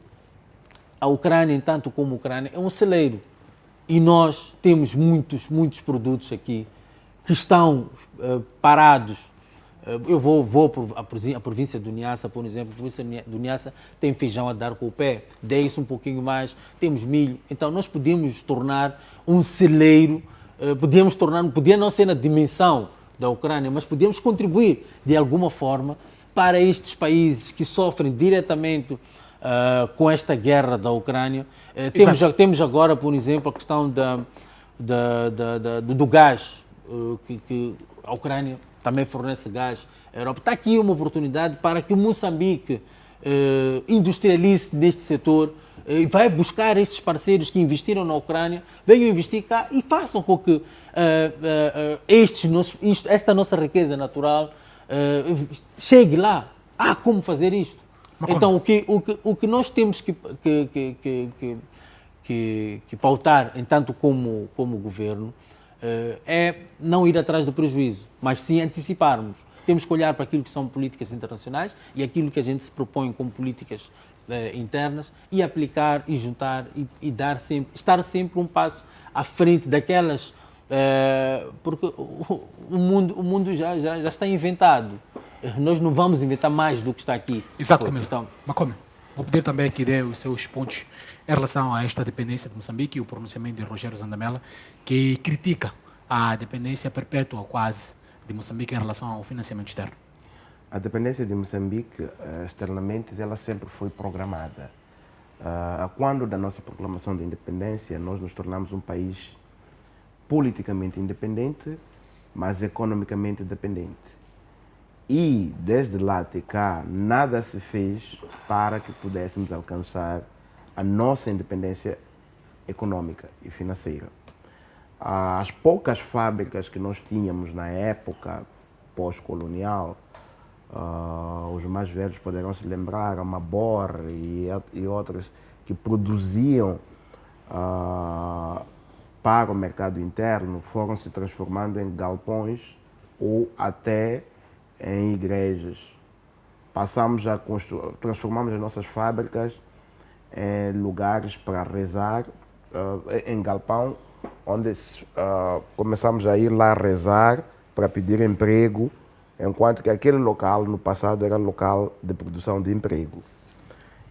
a Ucrânia, tanto como a Ucrânia, é um celeiro e nós temos muitos produtos aqui que estão parados. Eu vou à província do Niassa, por exemplo. A província do Niassa tem feijão a dar com o pé, isso um pouquinho mais, temos milho. Então nós podemos tornar um celeiro, podia não ser na dimensão da Ucrânia, mas podemos contribuir de alguma forma para estes países que sofrem diretamente com esta guerra da Ucrânia. Temos agora, por exemplo, a questão do gás, que a Ucrânia também fornece gás à Europa. Está aqui uma oportunidade para que Moçambique industrialize neste setor e vai buscar estes parceiros que investiram na Ucrânia, venham investir cá e façam com que esta nossa riqueza natural chegue lá. Há como fazer isto. Então, o que nós temos que pautar, em tanto como governo, é não ir atrás do prejuízo, mas sim anteciparmos. Temos que olhar para aquilo que são políticas internacionais e aquilo que a gente se propõe como políticas internas e aplicar e juntar e estar sempre um passo à frente daquelas, porque o mundo já está inventado. Nós não vamos inventar mais do que está aqui. Exatamente. Então, Makome, vou pedir também que dê os seus pontos em relação a esta dependência de Moçambique e o pronunciamento de Rogério Zandamela, que critica a dependência perpétua quase de Moçambique em relação ao financiamento externo. A dependência de Moçambique externamente ela sempre foi programada. Quando da nossa proclamação de independência, nós nos tornamos um país politicamente independente, mas economicamente dependente. E desde lá até cá, nada se fez para que pudéssemos alcançar a nossa independência econômica e financeira. As poucas fábricas que nós tínhamos na época pós-colonial, os mais velhos poderão se lembrar, a Mabor e outras que produziam para o mercado interno, foram se transformando em galpões ou até em igrejas. Transformamos as nossas fábricas em lugares para rezar, em galpão, onde começamos a ir lá rezar para pedir emprego, enquanto que aquele local no passado era local de produção de emprego.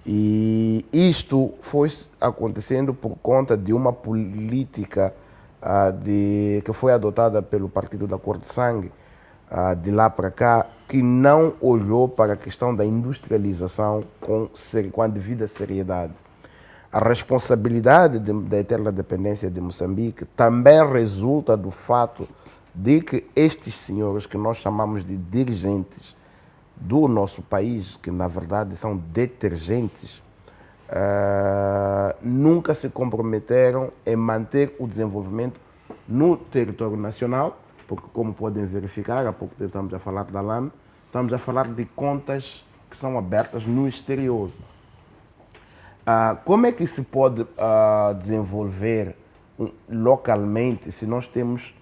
E isto foi acontecendo por conta de uma política que foi adotada pelo Partido da Cor de Sangue, de lá para cá, que não olhou para a questão da industrialização com a devida seriedade. A responsabilidade da eterna dependência de Moçambique também resulta do fato de que estes senhores, que nós chamamos de dirigentes do nosso país, que na verdade são detergentes, nunca se comprometeram em manter o desenvolvimento no território nacional, porque, como podem verificar, há pouco tempo estamos a falar da LAM, estamos a falar de contas que são abertas no exterior. Como é que se pode desenvolver localmente se nós temos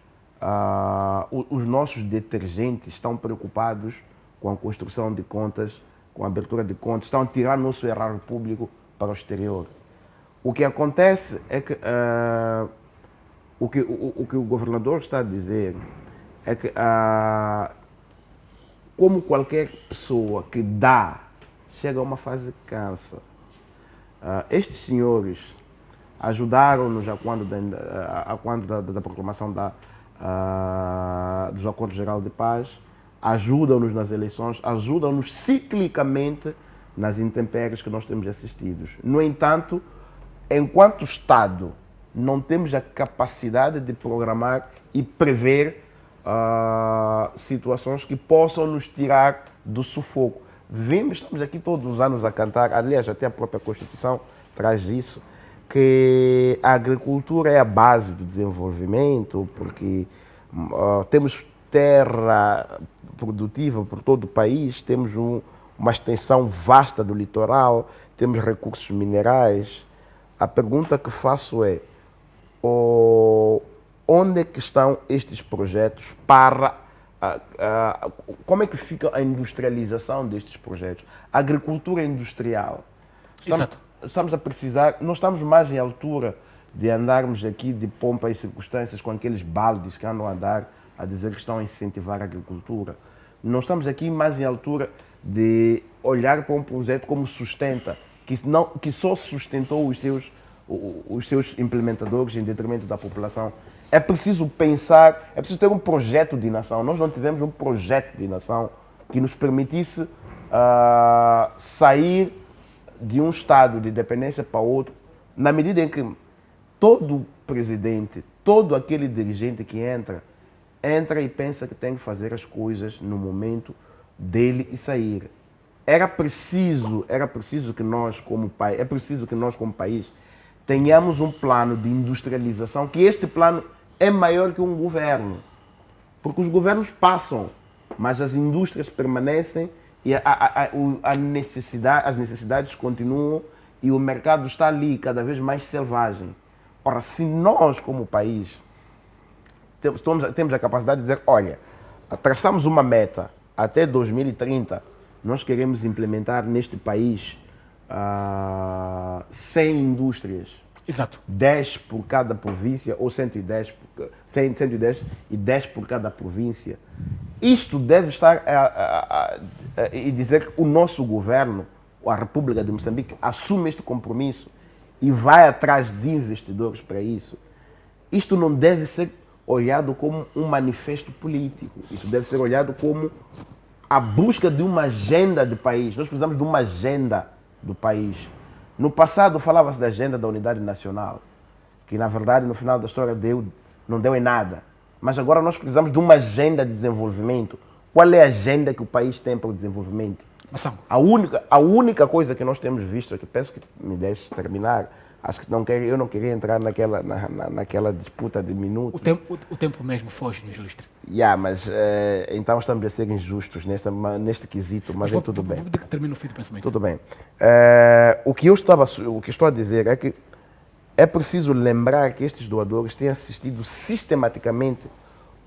os nossos detergentes estão preocupados com a construção de contas, com a abertura de contas, estão a tirar nosso erário público para o exterior? O que acontece é que o que o governador está a dizer é que, como qualquer pessoa que dá, chega a uma fase que cansa. Estes senhores ajudaram-nos a quando da proclamação dos Acordos Geral de Paz, ajudam-nos nas eleições, ajudam-nos ciclicamente nas intempéries que nós temos assistido. No entanto, enquanto Estado, não temos a capacidade de programar e prever situações que possam nos tirar do sufoco. Estamos aqui todos os anos a cantar, aliás, até a própria Constituição traz isso, que a agricultura é a base do desenvolvimento, porque temos terra produtiva por todo o país, temos uma extensão vasta do litoral, temos recursos minerais. A pergunta que faço é, onde é que estão estes projetos para... como é que fica a industrialização destes projetos? A agricultura industrial. Estamos a precisar, nós estamos mais em altura de andarmos aqui de pompa e circunstâncias com aqueles baldes que andam a andar a dizer que estão a incentivar a agricultura. Não estamos aqui mais em altura de olhar para um projeto como sustenta, que só sustentou os seus implementadores em detrimento da população. É preciso pensar, é preciso ter um projeto de nação. Nós não tivemos um projeto de nação que nos permitisse sair de um estado de dependência para outro, na medida em que todo presidente, todo aquele dirigente que entra e pensa que tem que fazer as coisas no momento dele e sair. Era preciso que nós como país tenhamos um plano de industrialização, que este plano é maior que um governo, porque os governos passam, mas as indústrias permanecem e as necessidades continuam e o mercado está ali cada vez mais selvagem. Ora, se nós como país temos a capacidade de dizer, olha, traçamos uma meta, até 2030 nós queremos implementar neste país 100 indústrias. Exato. 10 por cada província, ou 110 e 10 por cada província. Isto deve estar e dizer que o nosso governo, a República de Moçambique, assume este compromisso e vai atrás de investidores para isso. Isto não deve ser olhado como um manifesto político. Isso deve ser olhado como a busca de uma agenda de país. Nós precisamos de uma agenda do país. No passado falava-se da agenda da unidade nacional, que na verdade no final da história não deu em nada. Mas agora nós precisamos de uma agenda de desenvolvimento. Qual é a agenda que o país tem para o desenvolvimento? Maçango. A única coisa que nós temos visto, que peço que me deixe terminar, acho que eu não queria entrar naquela disputa de minutos. O tempo mesmo foge-nos, ilustre. Mas então estamos a ser injustos neste quesito, mas tudo bem. Vou pedir que termine o fim do pensamento. Tudo bem. O que estou a dizer é que é preciso lembrar que estes doadores têm assistido sistematicamente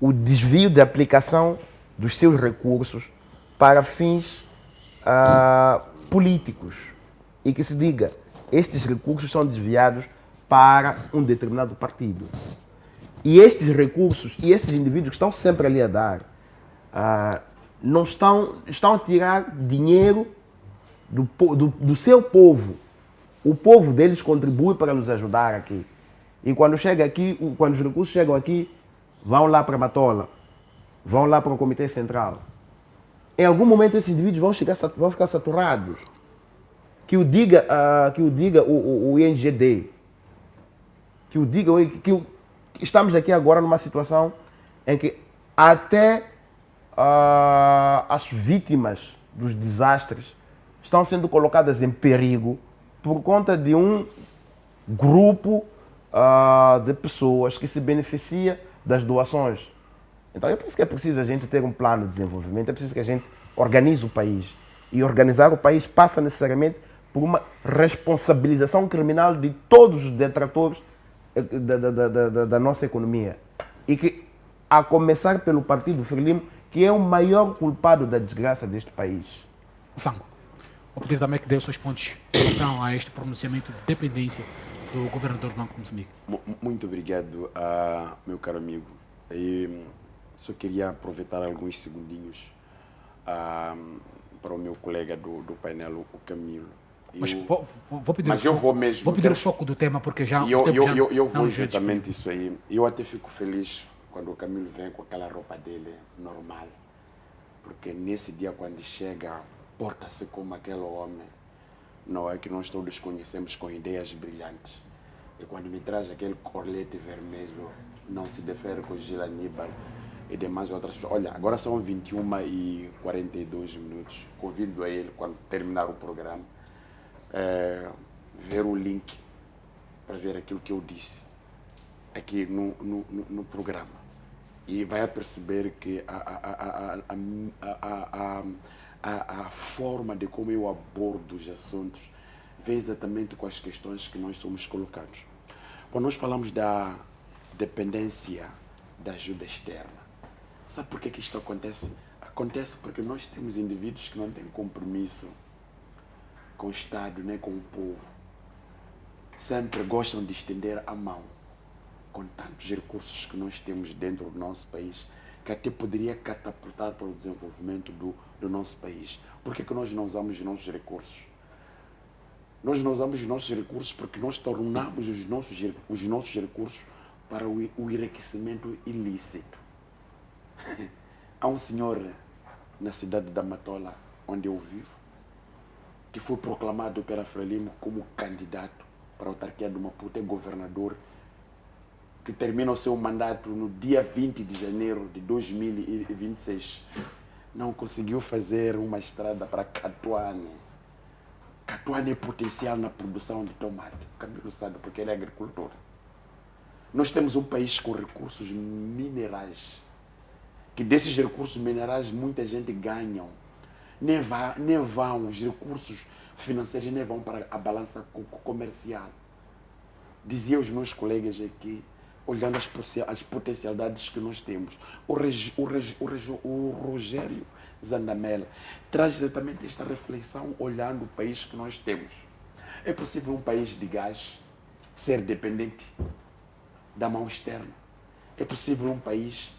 o desvio de aplicação dos seus recursos para fins políticos. E que se diga, estes recursos são desviados para um determinado partido. E estes recursos e estes indivíduos que estão sempre ali a dar, não estão a tirar dinheiro do seu povo. O povo deles contribui para nos ajudar aqui. E quando os recursos chegam aqui, vão lá para a Matola, vão lá para o Comitê Central. Em algum momento esses indivíduos vão ficar saturados. Que o diga o INGD. Que estamos aqui agora numa situação em que até as vítimas dos desastres estão sendo colocadas em perigo por conta de um grupo de pessoas que se beneficia das doações. Então eu penso que é preciso a gente ter um plano de desenvolvimento, é preciso que a gente organize o país. E organizar o país passa necessariamente por uma responsabilização criminal de todos os detratores da nossa economia. E que, a começar pelo Partido Frelimo, que é o maior culpado da desgraça deste país. Maçango, vou pedir também que dê os seus pontos em relação a este pronunciamento de dependência do governador do Banco de Moçambique. Muito obrigado, meu caro amigo. E só queria aproveitar alguns segundinhos para o meu colega do painel, o Camilo. Mas vou pedir, mas eu vou mesmo. Vou pedir o foco do tema, porque já. Eu vou exatamente isso aí. Eu até fico feliz quando o Camilo vem com aquela roupa dele normal. Porque nesse dia, quando chega, porta-se como aquele homem. Não é que nós todos conhecemos com ideias brilhantes. E quando me traz aquele colete vermelho, não se defere com o Gil Aníbal e demais outras pessoas. Olha, agora são 21h42. Convido a ele, quando terminar o programa, ver o link para ver aquilo que eu disse aqui no programa. E vai perceber que a forma de como eu abordo os assuntos vem exatamente com as questões que nós somos colocados. Quando nós falamos da dependência da ajuda externa, sabe por que isto acontece? Acontece porque nós temos indivíduos que não têm compromisso com o Estado nem com o povo. Sempre gostam de estender a mão com tantos recursos que nós temos dentro do nosso país, que até poderia catapultar para o desenvolvimento do nosso país. Por que nós não usamos os nossos recursos? Nós não usamos os nossos recursos porque nós tornamos os nossos recursos para o enriquecimento ilícito. Há um senhor na cidade da Matola, onde eu vivo, que foi proclamado pela Frelimo como candidato para a autarquia do Maputo, é governador, que termina o seu mandato no dia 20 de janeiro de 2026. Não conseguiu fazer uma estrada para Catuane. Catuane é potencial na produção de tomate. O Camilo sabe porque ele é agricultor. Nós temos um país com recursos minerais, que desses recursos minerais muita gente ganha. Nem vão os recursos financeiros, nem vão para a balança comercial. Dizia os meus colegas aqui, olhando as potencialidades que nós temos. O Rogério Zandamela traz exatamente esta reflexão olhando o país que nós temos. É possível um país de gás ser dependente da mão externa? É possível um país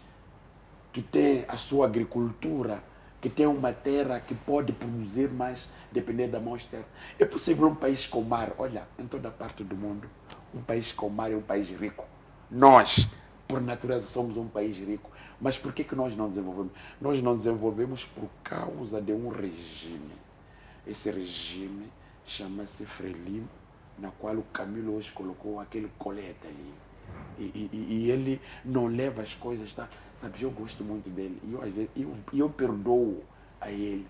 que tem a sua agricultura, que tem uma terra que pode produzir mais, depender da mão externa? É possível um país com mar? Olha, em toda parte do mundo, um país com mar é um país rico. Nós, por natureza, somos um país rico. Mas por que nós não desenvolvemos? Nós não desenvolvemos por causa de um regime. Esse regime chama-se Frelimo na qual o Camilo hoje colocou aquele colete ali. E ele não leva as coisas, tá? Sabe, eu gosto muito dele. E eu, às vezes, eu perdoo a ele.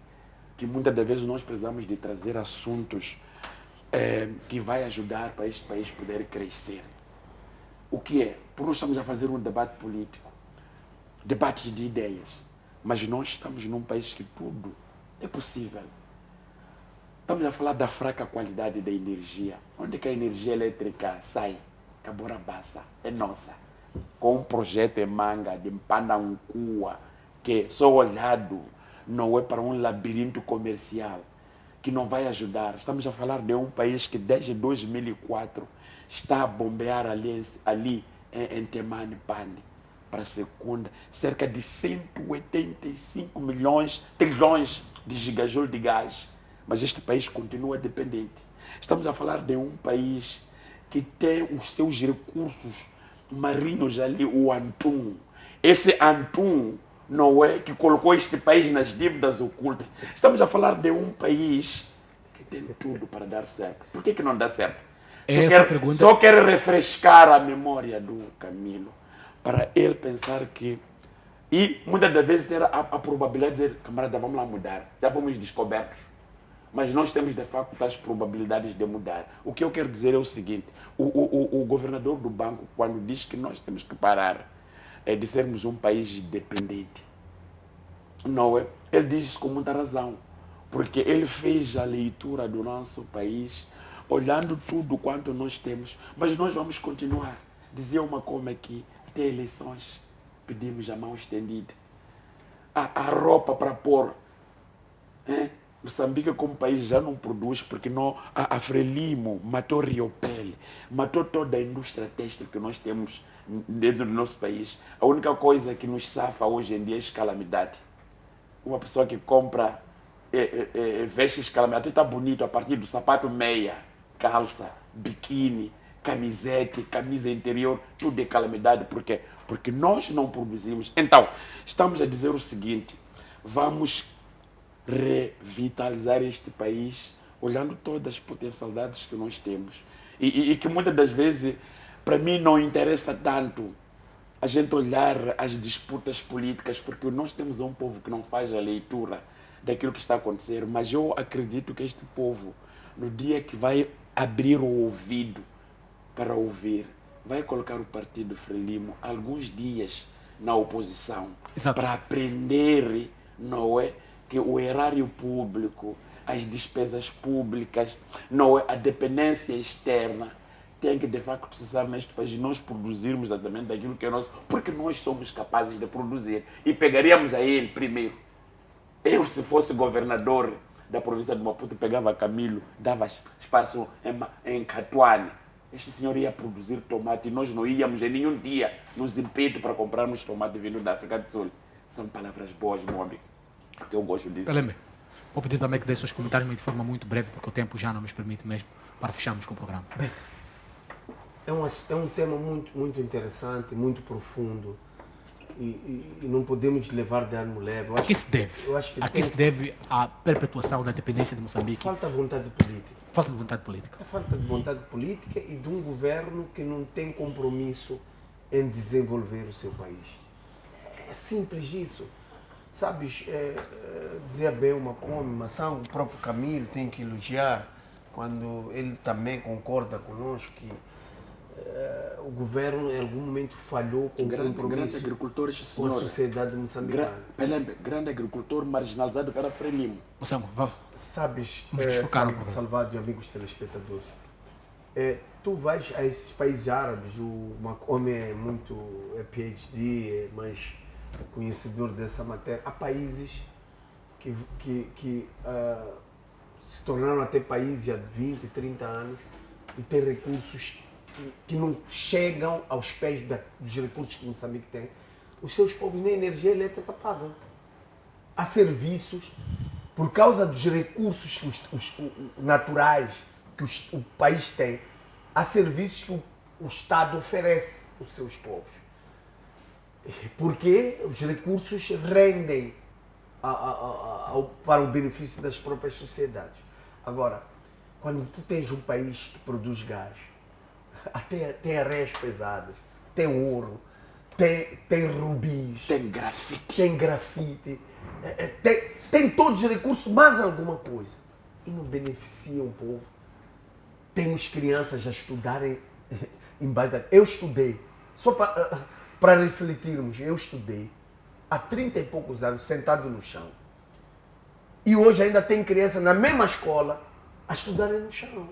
Que muitas das vezes nós precisamos de trazer assuntos que vai ajudar para este país poder crescer. O que é? Por nós estamos a fazer um debate político, debate de ideias, mas nós estamos num país que tudo é possível. Estamos a falar da fraca qualidade da energia. Onde que a energia elétrica sai? Caborabassa, é nossa. Com um projeto em manga de Mpandancua, que só olhado não é para um labirinto comercial, que não vai ajudar. Estamos a falar de um país que desde 2004 está a bombear ali em Temane Pane, para a segunda, cerca de 185 trilhões de gigajoule de gás. Mas este país continua dependente. Estamos a falar de um país que tem os seus recursos marinhos ali, o Antum. Esse Antum não é que colocou este país nas dívidas ocultas. Estamos a falar de um país que tem tudo para dar certo. Por que não dá certo? Só quero refrescar a memória do Camilo, para ele pensar que... E muitas das vezes ter a probabilidade de dizer, camarada, vamos lá mudar. Já fomos descobertos. Mas nós temos, de facto, as probabilidades de mudar. O que eu quero dizer é o seguinte, o governador do banco, quando diz que nós temos que parar de sermos um país dependente, não é? Ele diz isso com muita razão, porque ele fez a leitura do nosso país, olhando tudo quanto nós temos, mas nós vamos continuar. Dizia uma como aqui, até eleições, pedimos a mão estendida. A roupa para pôr, Moçambique como país já não produz porque não, a Frelimo matou Riopel, matou toda a indústria têxtil que nós temos dentro do nosso país. A única coisa que nos safa hoje em dia é a calamidade. Uma pessoa que compra vestes calamidade, está bonito a partir do sapato meia, calça, biquíni, camisete, camisa interior, tudo é calamidade. Por quê? Porque nós não produzimos. Então, estamos a dizer o seguinte, vamos revitalizar este país, olhando todas as potencialidades que nós temos. E que muitas das vezes, para mim, não interessa tanto a gente olhar as disputas políticas, porque nós temos um povo que não faz a leitura daquilo que está a acontecer, mas eu acredito que este povo, no dia que vai abrir o ouvido para ouvir, vai colocar o Partido Frelimo alguns dias na oposição, para aprender, não é? Que o erário público, as despesas públicas, não é, a dependência externa, tem que de facto cessar neste país e nós produzirmos exatamente daquilo que é nosso, porque nós somos capazes de produzir. E pegaríamos a ele primeiro. Eu, se fosse governador da província de Maputo, pegava Camilo, dava espaço em Catuane. Este senhor ia produzir tomate e nós não íamos em nenhum dia nos impedir para comprarmos tomate vindo da África do Sul. São palavras boas, meu amigo. Que eu gosto disso. Vou pedir também que deixe seus comentários de forma muito breve, porque o tempo já não nos permite mesmo, para fecharmos com o programa. Bem, é um tema muito interessante, muito profundo, e não podemos levar de ânimo leve. A que se deve? A que se deve a perpetuação da dependência de Moçambique? Falta de vontade política. Falta de vontade política. É falta de vontade política e de um governo que não tem compromisso em desenvolver o seu país. É simples isso. Sabes, dizia bem uma comemoração, o próprio Camilo tem que elogiar, quando ele também concorda conosco que o governo em algum momento falhou com o compromisso com a sociedade moçambicana. Grande agricultor marginalizado para Frelimo. Sabes, Salvador e amigos telespectadores, tu vais a esses países árabes, o Macome é PhD, mas conhecedor dessa matéria. Há países que se tornaram até países há 20, 30 anos e têm recursos que não chegam aos pés dos recursos que Moçambique tem. Os seus povos nem energia elétrica pagam. Há serviços, por causa dos recursos naturais que o país tem, há serviços que o Estado oferece aos seus povos. Porque os recursos rendem para o benefício das próprias sociedades. Agora, quando tu tens um país que produz gás, até tem areias pesadas, tem ouro, tem rubis, tem grafite, tem todos os recursos, mais alguma coisa. E não beneficia o povo. Temos crianças a estudarem embaixo da... Eu estudei, só para refletirmos, eu estudei há 30 e poucos anos, sentado no chão. E hoje ainda tem criança na mesma escola a estudarem no chão.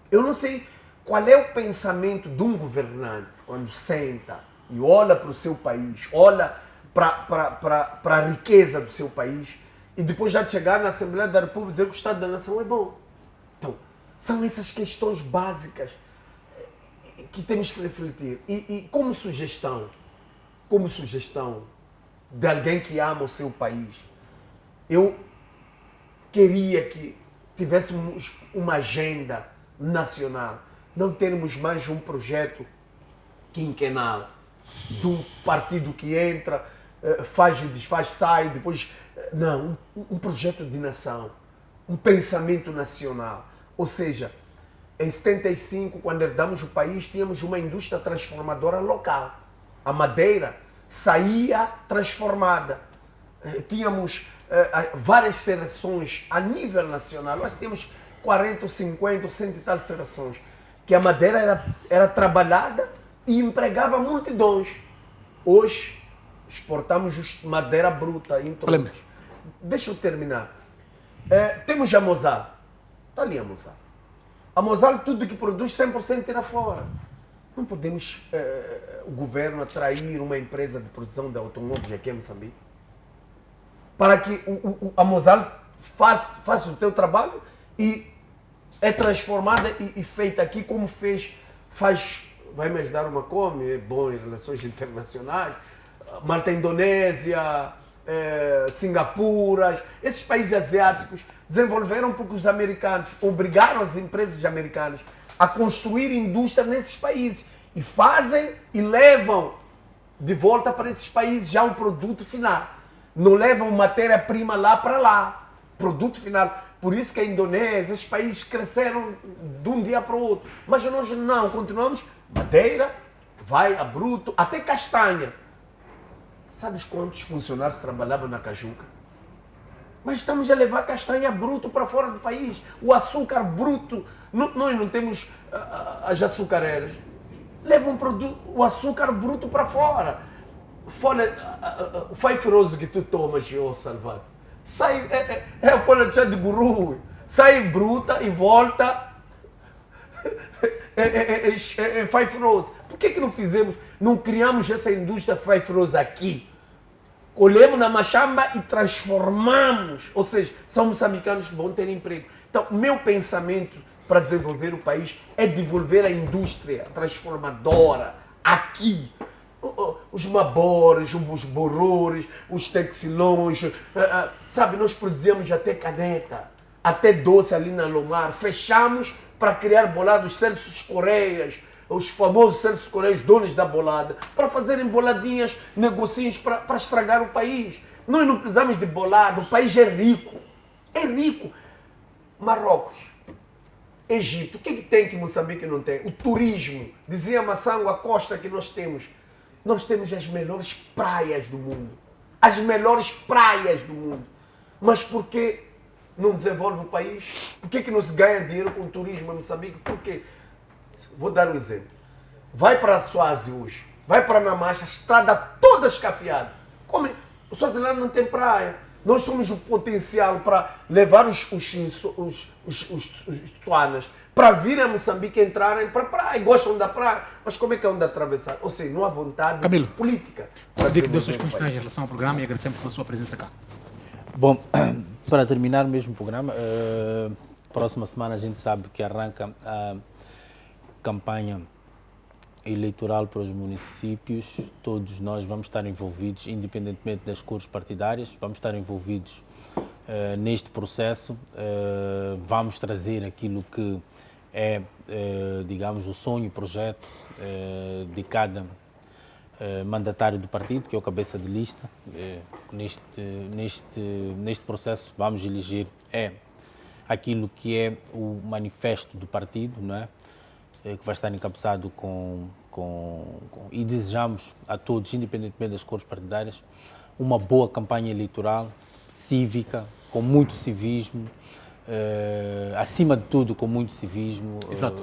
Eu não sei qual é o pensamento de um governante quando senta e olha para o seu país, olha para a riqueza do seu país e depois já de chegar na Assembleia da República dizer que o Estado da Nação é bom. Então, são essas questões básicas que temos que refletir. E como sugestão de alguém que ama o seu país, eu queria que tivéssemos uma agenda nacional, não termos mais um projeto quinquenal de um partido que entra, faz e desfaz, sai, depois... Não, um projeto de nação, um pensamento nacional. Ou seja, em 75, quando herdamos o país, tínhamos uma indústria transformadora local. A madeira saía transformada. Tínhamos várias serrações a nível nacional. Nós tínhamos 40, 50, 100 e tal serrações. Que a madeira era trabalhada e empregava multidões. Hoje, exportamos madeira bruta. Deixa eu terminar. Temos a Mosal. Está ali a Mosal. A Mosal, tudo que produz, 100% tira fora. Não podemos, o governo, atrair uma empresa de produção de automóveis aqui em Moçambique para que a Mosal faça o teu trabalho e é transformada e feita aqui como vai me ajudar uma Come, é bom em relações internacionais, Malta, Indonésia, Singapura, esses países asiáticos desenvolveram porque os americanos obrigaram as empresas americanas a construir indústria nesses países e fazem e levam de volta para esses países já um produto final. Não levam matéria-prima lá para lá, produto final. Por isso que a Indonésia, esses países cresceram de um dia para o outro. Mas nós não, continuamos madeira, vai a bruto, até castanha. Sabes quantos funcionários trabalhavam na Cajuca? Mas estamos a levar castanha bruto para fora do país. O açúcar bruto. Nós não temos as açucareiras. Levam o açúcar bruto para fora. O faifiroso que tu tomas, Salvato, sai, é a folha de chá de guru. Sai bruta e volta. Faifiroso. Por que não fizemos, não criamos essa indústria faifirosa aqui? Colhemos na machamba e transformamos. Ou seja, são moçambicanos que vão ter emprego. Então, meu pensamento para desenvolver o país é desenvolver a indústria transformadora aqui. Os mabores, os borores, os texilões, sabe, nós produzíamos até caneta, até doce ali na Lomar. Fechamos para criar bolados Celso Correias, os famosos Celso Correias, donos da bolada, para fazerem boladinhas, negocinhos para estragar o país. Nós não precisamos de bolada, o país é rico. É rico. Marrocos, Egito, o que tem que Moçambique não tem? O turismo. Dizia Massango, a costa que nós temos. Nós temos as melhores praias do mundo. As melhores praias do mundo. Mas por que não desenvolve o país? Por que não se ganha dinheiro com o turismo em Moçambique? Por quê? Vou dar um exemplo. Vai para a Suázi hoje, vai para Namacha, a estrada toda escafiada. O Suazilândia não tem praia. Nós somos o potencial para levar os Tsuanas para vir a Moçambique, entrarem para a praia. Gostam da praia, mas como é que é onde atravessar? Ou seja, não há vontade política. Diga que deu seus pontos finais em relação ao programa e agradecemos pela sua presença cá. Bom, para terminar mesmo o programa, próxima semana a gente sabe que arranca a campanha eleitoral para os municípios. Todos nós vamos estar envolvidos, independentemente das cores partidárias, vamos estar envolvidos neste processo. Vamos trazer aquilo que é, digamos, o sonho, o projeto de cada mandatário do partido, que é o cabeça de lista. Neste processo vamos eleger aquilo que é o manifesto do partido, não é? Que vai estar encabeçado e desejamos a todos, independentemente das cores partidárias, uma boa campanha eleitoral, cívica, com muito civismo, acima de tudo com muito civismo,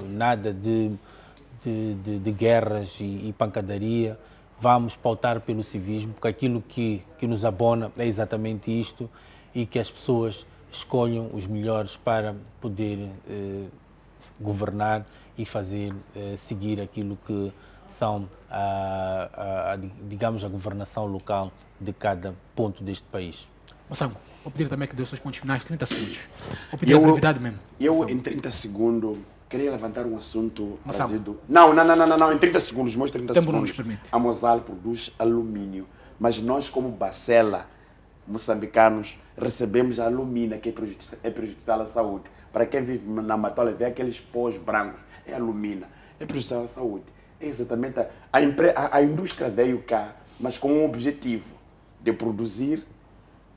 nada de guerras e pancadaria. Vamos pautar pelo civismo, porque aquilo que nos abona é exatamente isto, e que as pessoas escolham os melhores para poder governar e fazer seguir aquilo que são, digamos, a governação local de cada ponto deste país. Massango, vou pedir também que dê os seus pontos finais, 30 segundos. Vou pedir a brevidade mesmo. Eu, em 30 segundos, queria levantar um assunto Massango. trazido... Não, em 30 segundos, meus 30 Tempo não nos segundos. permite. A Mosal produz alumínio, mas nós, como Bacela, moçambicanos, recebemos a alumina, que é prejudicial à saúde. Para quem vive na Matola, vê aqueles pós brancos, é alumina, é prejudicial à saúde. É exatamente a indústria veio cá, mas com um objetivo de produzir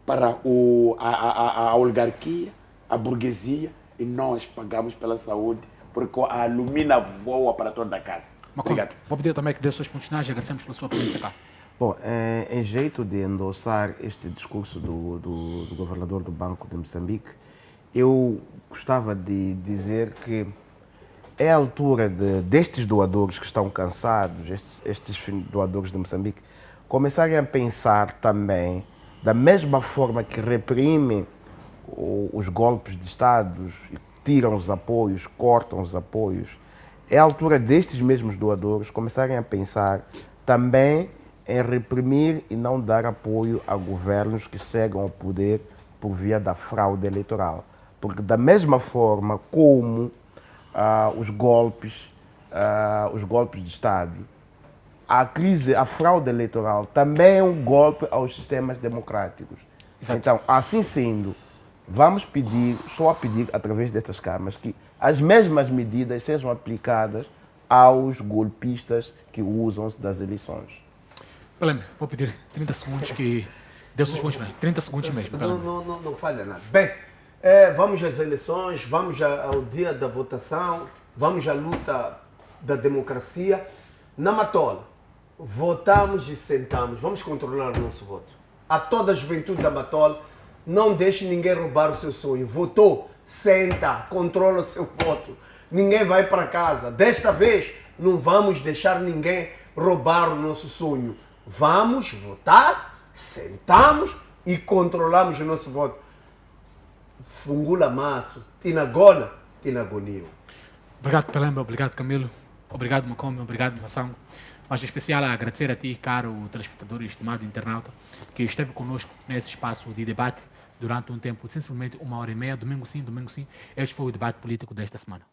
para a oligarquia, a burguesia, e nós pagamos pela saúde, porque a alumina voa para toda a casa. Obrigado. Vou pedir também que dê os seus pontos finais e agradecemos pela sua presença cá. Bom, em jeito de endossar este discurso do governador do Banco de Moçambique, eu gostava de dizer que é a altura destes doadores que estão cansados, estes doadores de Moçambique, começarem a pensar também, da mesma forma que reprimem os golpes de Estados, tiram os apoios, cortam os apoios, é a altura destes mesmos doadores começarem a pensar também em reprimir e não dar apoio a governos que chegam ao poder por via da fraude eleitoral. Porque da mesma forma como os golpes de Estado, a fraude eleitoral também é um golpe aos sistemas democráticos. Exato. Então, assim sendo, estou a pedir através destas câmaras que as mesmas medidas sejam aplicadas aos golpistas que usam-se das eleições. Peleme, vou pedir 30 segundos que dê os seus pontos finais. 30 segundos mesmo. Não falha nada. Bem, vamos às eleições, vamos ao dia da votação, vamos à luta da democracia. Na Matola, votamos e sentamos, vamos controlar o nosso voto. A toda a juventude da Matola, não deixe ninguém roubar o seu sonho. Votou, senta, controla o seu voto. Ninguém vai para casa. Desta vez, não vamos deixar ninguém roubar o nosso sonho. Vamos votar, sentamos e controlamos o nosso voto. Fungula Maço, Tinagona, Tinagonio. Obrigado, Pelemba, obrigado, Camilo, obrigado, Macombe, obrigado, Massango. Mas em especial a agradecer a ti, caro telespectador e estimado internauta, que esteve conosco nesse espaço de debate durante um tempo, sensivelmente 1h30, domingo sim, domingo sim. Este foi o debate político desta semana.